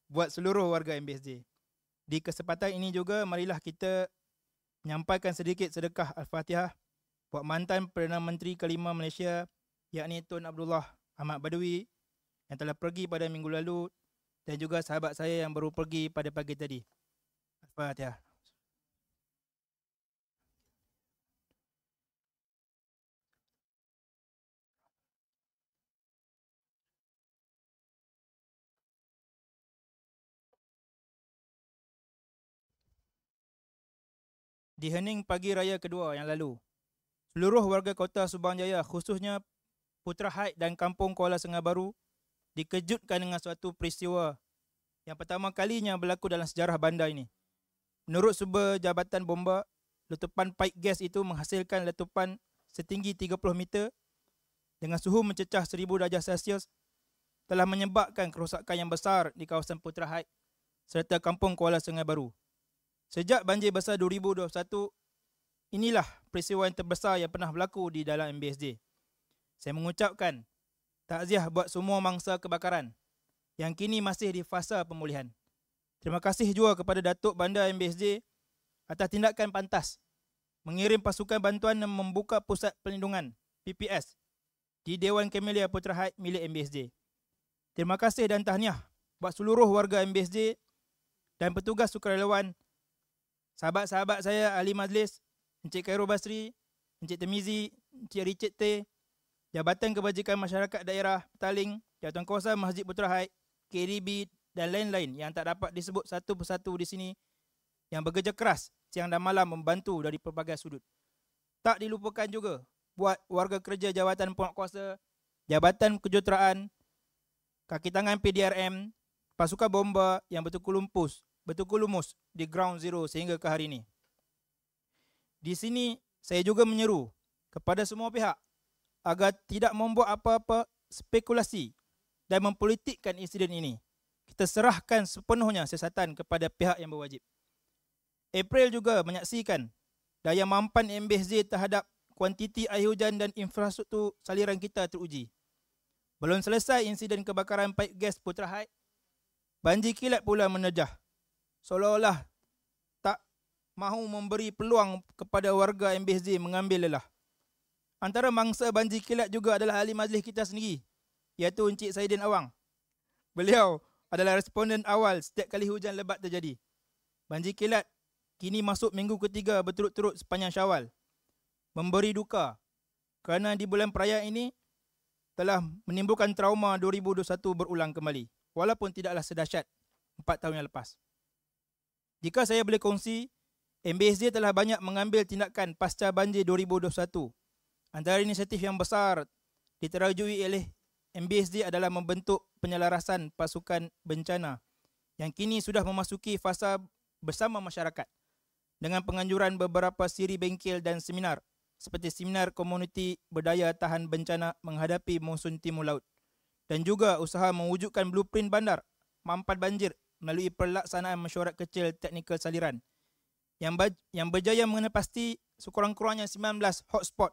buat seluruh warga MBSJ. Di kesempatan ini juga marilah kita menyampaikan sedikit sedekah Al-Fatihah buat mantan Perdana Menteri kelima Malaysia yakni Tun Abdullah Ahmad Badawi yang telah pergi pada minggu lalu dan juga sahabat saya yang baru pergi pada pagi tadi. Al-Fatihah. Di hening pagi raya kedua yang lalu, seluruh warga kota Subang Jaya khususnya Putra Haid dan Kampung Kuala Sengai Baru dikejutkan dengan suatu peristiwa yang pertama kalinya berlaku dalam sejarah bandar ini. Menurut sumber Jabatan Bomba, letupan paip gas itu menghasilkan letupan setinggi 30 meter dengan suhu mencecah 1000 darjah Celsius telah menyebabkan kerosakan yang besar di kawasan Putra Haid serta Kampung Kuala Sengai Baru. Sejak banjir besar 2021, inilah peristiwa yang terbesar yang pernah berlaku di dalam MBSJ. Saya mengucapkan takziah buat semua mangsa kebakaran yang kini masih di fasa pemulihan. Terima kasih juga kepada Datuk Bandar MBSJ atas tindakan pantas mengirim pasukan bantuan dan membuka pusat perlindungan PPS di Dewan Camellia Putra Haid milik MBSJ. Terima kasih dan tahniah buat seluruh warga MBSJ dan petugas sukarelawan, sahabat-sahabat saya ahli majlis, Encik Khairul Basri, Encik Temizi, Encik Richard T, Jabatan Kebajikan Masyarakat Daerah Petaling, Jawatankuasa Masjid Putra Haid, KDB dan lain-lain yang tak dapat disebut satu persatu di sini yang bekerja keras siang dan malam membantu dari pelbagai sudut. Tak dilupakan juga buat warga kerja Jabatan Penguatkuasa, Jabatan Kejuruteraan, kaki tangan PDRM, pasukan bomba yang betul lumus di ground zero sehingga ke hari ini. Di sini saya juga menyeru kepada semua pihak agar tidak membuat apa-apa spekulasi dan mempolitikkan insiden ini. Kita serahkan sepenuhnya siasatan kepada pihak yang berwajib. April juga menyaksikan daya mampan MBSJ terhadap kuantiti air hujan dan infrastruktur saliran kita teruji. Belum selesai insiden kebakaran paip gas Putra Haid, banjir kilat pula menerjah. Seolah-olah tak mahu memberi peluang kepada warga MBSJ mengambil lelah. Antara mangsa banjir kilat juga adalah ahli majlis kita sendiri, iaitu Encik Saidin Awang. Beliau adalah responden awal setiap kali hujan lebat terjadi. Banjir kilat kini masuk minggu ketiga berturut-turut sepanjang Syawal. Memberi duka kerana di bulan perayaan ini telah menimbulkan trauma 2021 berulang kembali, walaupun tidaklah sedahsyat 4 tahun yang lepas. Jika saya boleh kongsi, MBSJ telah banyak mengambil tindakan pasca banjir 2021. Antara inisiatif yang besar diterajui oleh MBSJ adalah membentuk penyelarasan pasukan bencana yang kini sudah memasuki fasa bersama masyarakat dengan penganjuran beberapa siri bengkel dan seminar seperti seminar komuniti berdaya tahan bencana menghadapi monsun timur laut dan juga usaha mewujudkan blueprint bandar mampat banjir melalui pelaksanaan mesyuarat kecil teknikal saliran yang berjaya mengenepasti sekurang-kurangnya 19 hotspot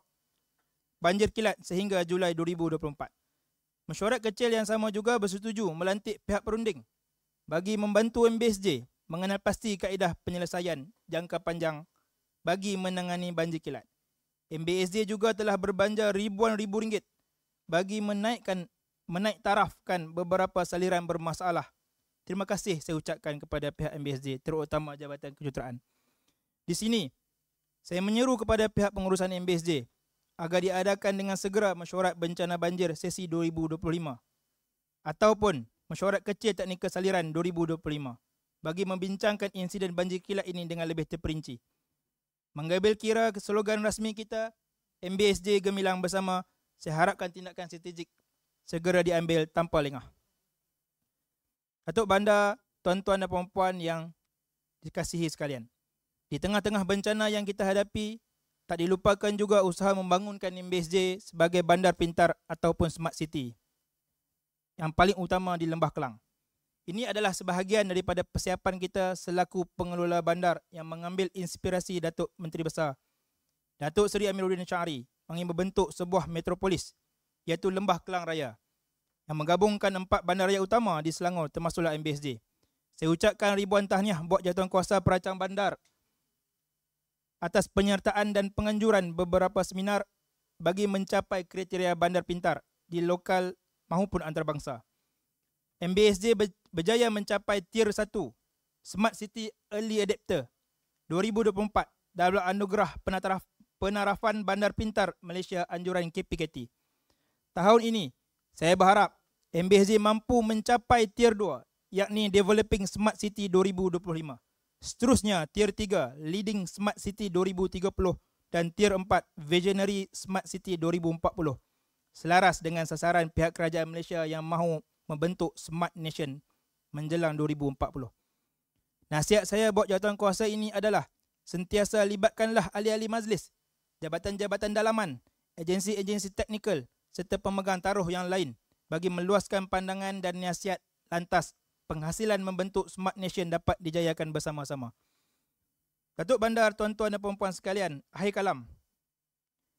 banjir kilat sehingga Julai 2024. Mesyuarat kecil yang sama juga bersetuju melantik pihak perunding bagi membantu MBSJ mengenal pasti kaedah penyelesaian jangka panjang bagi menangani banjir kilat. MBSJ juga telah berbanja ribuan ribu ringgit bagi menaik tarafkan beberapa saliran bermasalah. Terima kasih saya ucapkan kepada pihak MBSJ, terutama Jabatan Kejuruteraan. Di sini, saya menyeru kepada pihak pengurusan MBSJ agar diadakan dengan segera mesyuarat bencana banjir sesi 2025 ataupun mesyuarat kecil teknikal saliran 2025 bagi membincangkan insiden banjir kilat ini dengan lebih terperinci. Mengambil kira slogan rasmi kita, MBSJ Gemilang Bersama, saya harapkan tindakan strategik segera diambil tanpa lengah. Datuk Bandar, tuan-tuan dan puan-puan yang dikasihi sekalian, di tengah-tengah bencana yang kita hadapi, tak dilupakan juga usaha membangunkan MBSJ sebagai bandar pintar ataupun smart city yang paling utama di Lembah Kelang. Ini adalah sebahagian daripada persiapan kita selaku pengelola bandar yang mengambil inspirasi Datuk Menteri Besar Datuk Seri Amiruddin Syari ingin membentuk sebuah metropolis iaitu Lembah Kelang Raya yang menggabungkan 4 bandaraya utama di Selangor termasuklah MBSJ. Saya ucapkan ribuan tahniah buat Jawatankuasa Perancang Bandar atas penyertaan dan penganjuran beberapa seminar bagi mencapai kriteria bandar pintar di lokal maupun antarabangsa. MBSJ berjaya mencapai Tier 1 Smart City Early Adapter 2024 dalam anugerah penarafan bandar pintar Malaysia anjuran KPKT. Tahun ini, saya berharap MBSJ mampu mencapai Tier 2 yakni Developing Smart City 2025. Seterusnya, Tier 3 Leading Smart City 2030 dan Tier 4 Visionary Smart City 2040. Selaras dengan sasaran pihak kerajaan Malaysia yang mahu membentuk Smart Nation menjelang 2040. Nasihat saya buat jawatankuasa ini adalah sentiasa libatkanlah ahli-ahli majlis, jabatan-jabatan dalaman, agensi-agensi teknikal serta pemegang taruh yang lain bagi meluaskan pandangan dan nasihat lantas penghasilan membentuk Smart Nation dapat dijayakan bersama-sama. Datuk Bandar, tuan-tuan dan puan-puan sekalian, akhir kalam,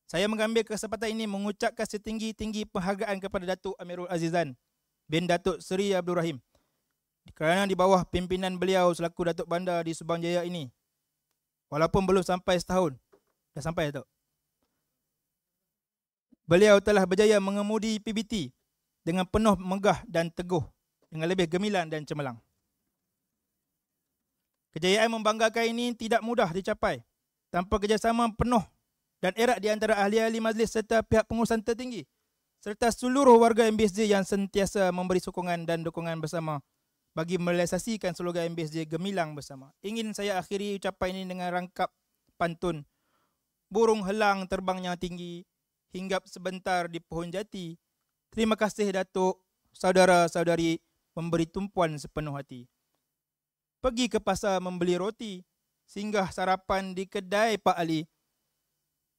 saya mengambil kesempatan ini mengucapkan setinggi-tinggi penghargaan kepada Datuk Amirul Azizan bin Datuk Seri Abdul Rahim kerana di bawah pimpinan beliau selaku Datuk Bandar di Subang Jaya ini, walaupun belum sampai setahun, dah sampai Datuk, beliau telah berjaya mengemudi PBT dengan penuh megah dan teguh, dengan lebih gemilang dan cemerlang. Kejayaan membanggakan ini tidak mudah dicapai tanpa kerjasama penuh dan erat di antara ahli-ahli majlis serta pihak pengurusan tertinggi serta seluruh warga MBSJ yang sentiasa memberi sokongan dan dukungan bersama bagi merealisasikan slogan MBSJ Gemilang Bersama. Ingin saya akhiri ucapan ini dengan rangkap pantun. Burung helang terbangnya tinggi, hinggap sebentar di pohon jati. Terima kasih Datuk, saudara-saudari, memberi tumpuan sepenuh hati. Pergi ke pasar membeli roti, singgah sarapan di kedai Pak Ali.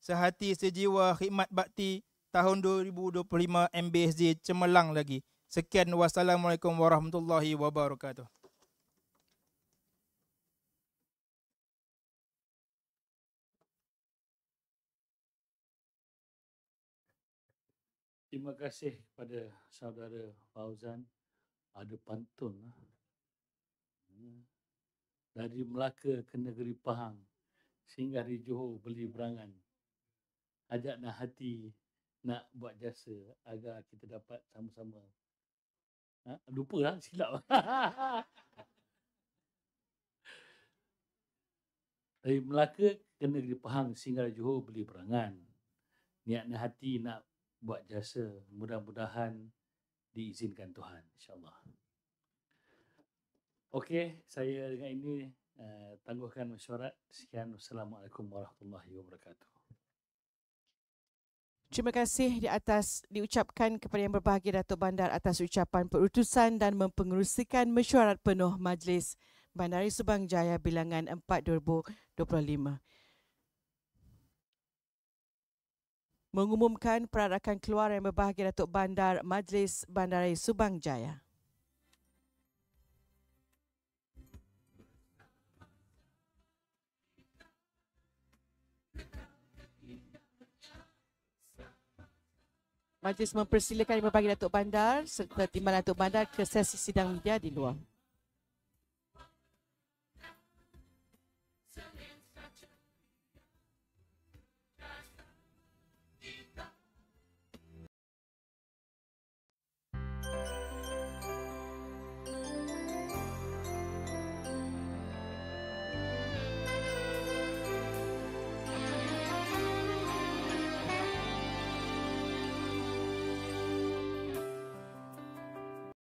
Sehati sejiwa khidmat bakti, tahun 2025 MBSJ cemerlang lagi. Sekian, wassalamualaikum warahmatullahi wabarakatuh. Terima kasih kepada saudara Fauzan. Ada pantun lah. Dari Melaka ke negeri Pahang, singgah di Johor beli berangan. Ajak nak hati nak buat jasa agar kita dapat sama-sama. Lupa lah, silap. Dari Melaka ke negeri Pahang, singgah di Johor beli berangan. Niat nak hati nak buat jasa, mudah-mudahan diizinkan Tuhan, insyaAllah. Okey, saya dengan ini tangguhkan mesyuarat. Sekian, wassalamualaikum warahmatullahi wabarakatuh. Terima kasih diucapkan kepada Yang Berbahagia Datuk Bandar atas ucapan perutusan dan mempengerusikan mesyuarat penuh Majlis Bandaraya Subang Jaya Bilangan 4 2025. Mengumumkan perarakan keluar Yang Berbahagia Datuk Bandar Majlis Bandaraya Subang Jaya. Majlis mempersilakan Yang Berbahagia Datuk Bandar serta Timbalan Datuk Bandar ke sesi sidang media di luar.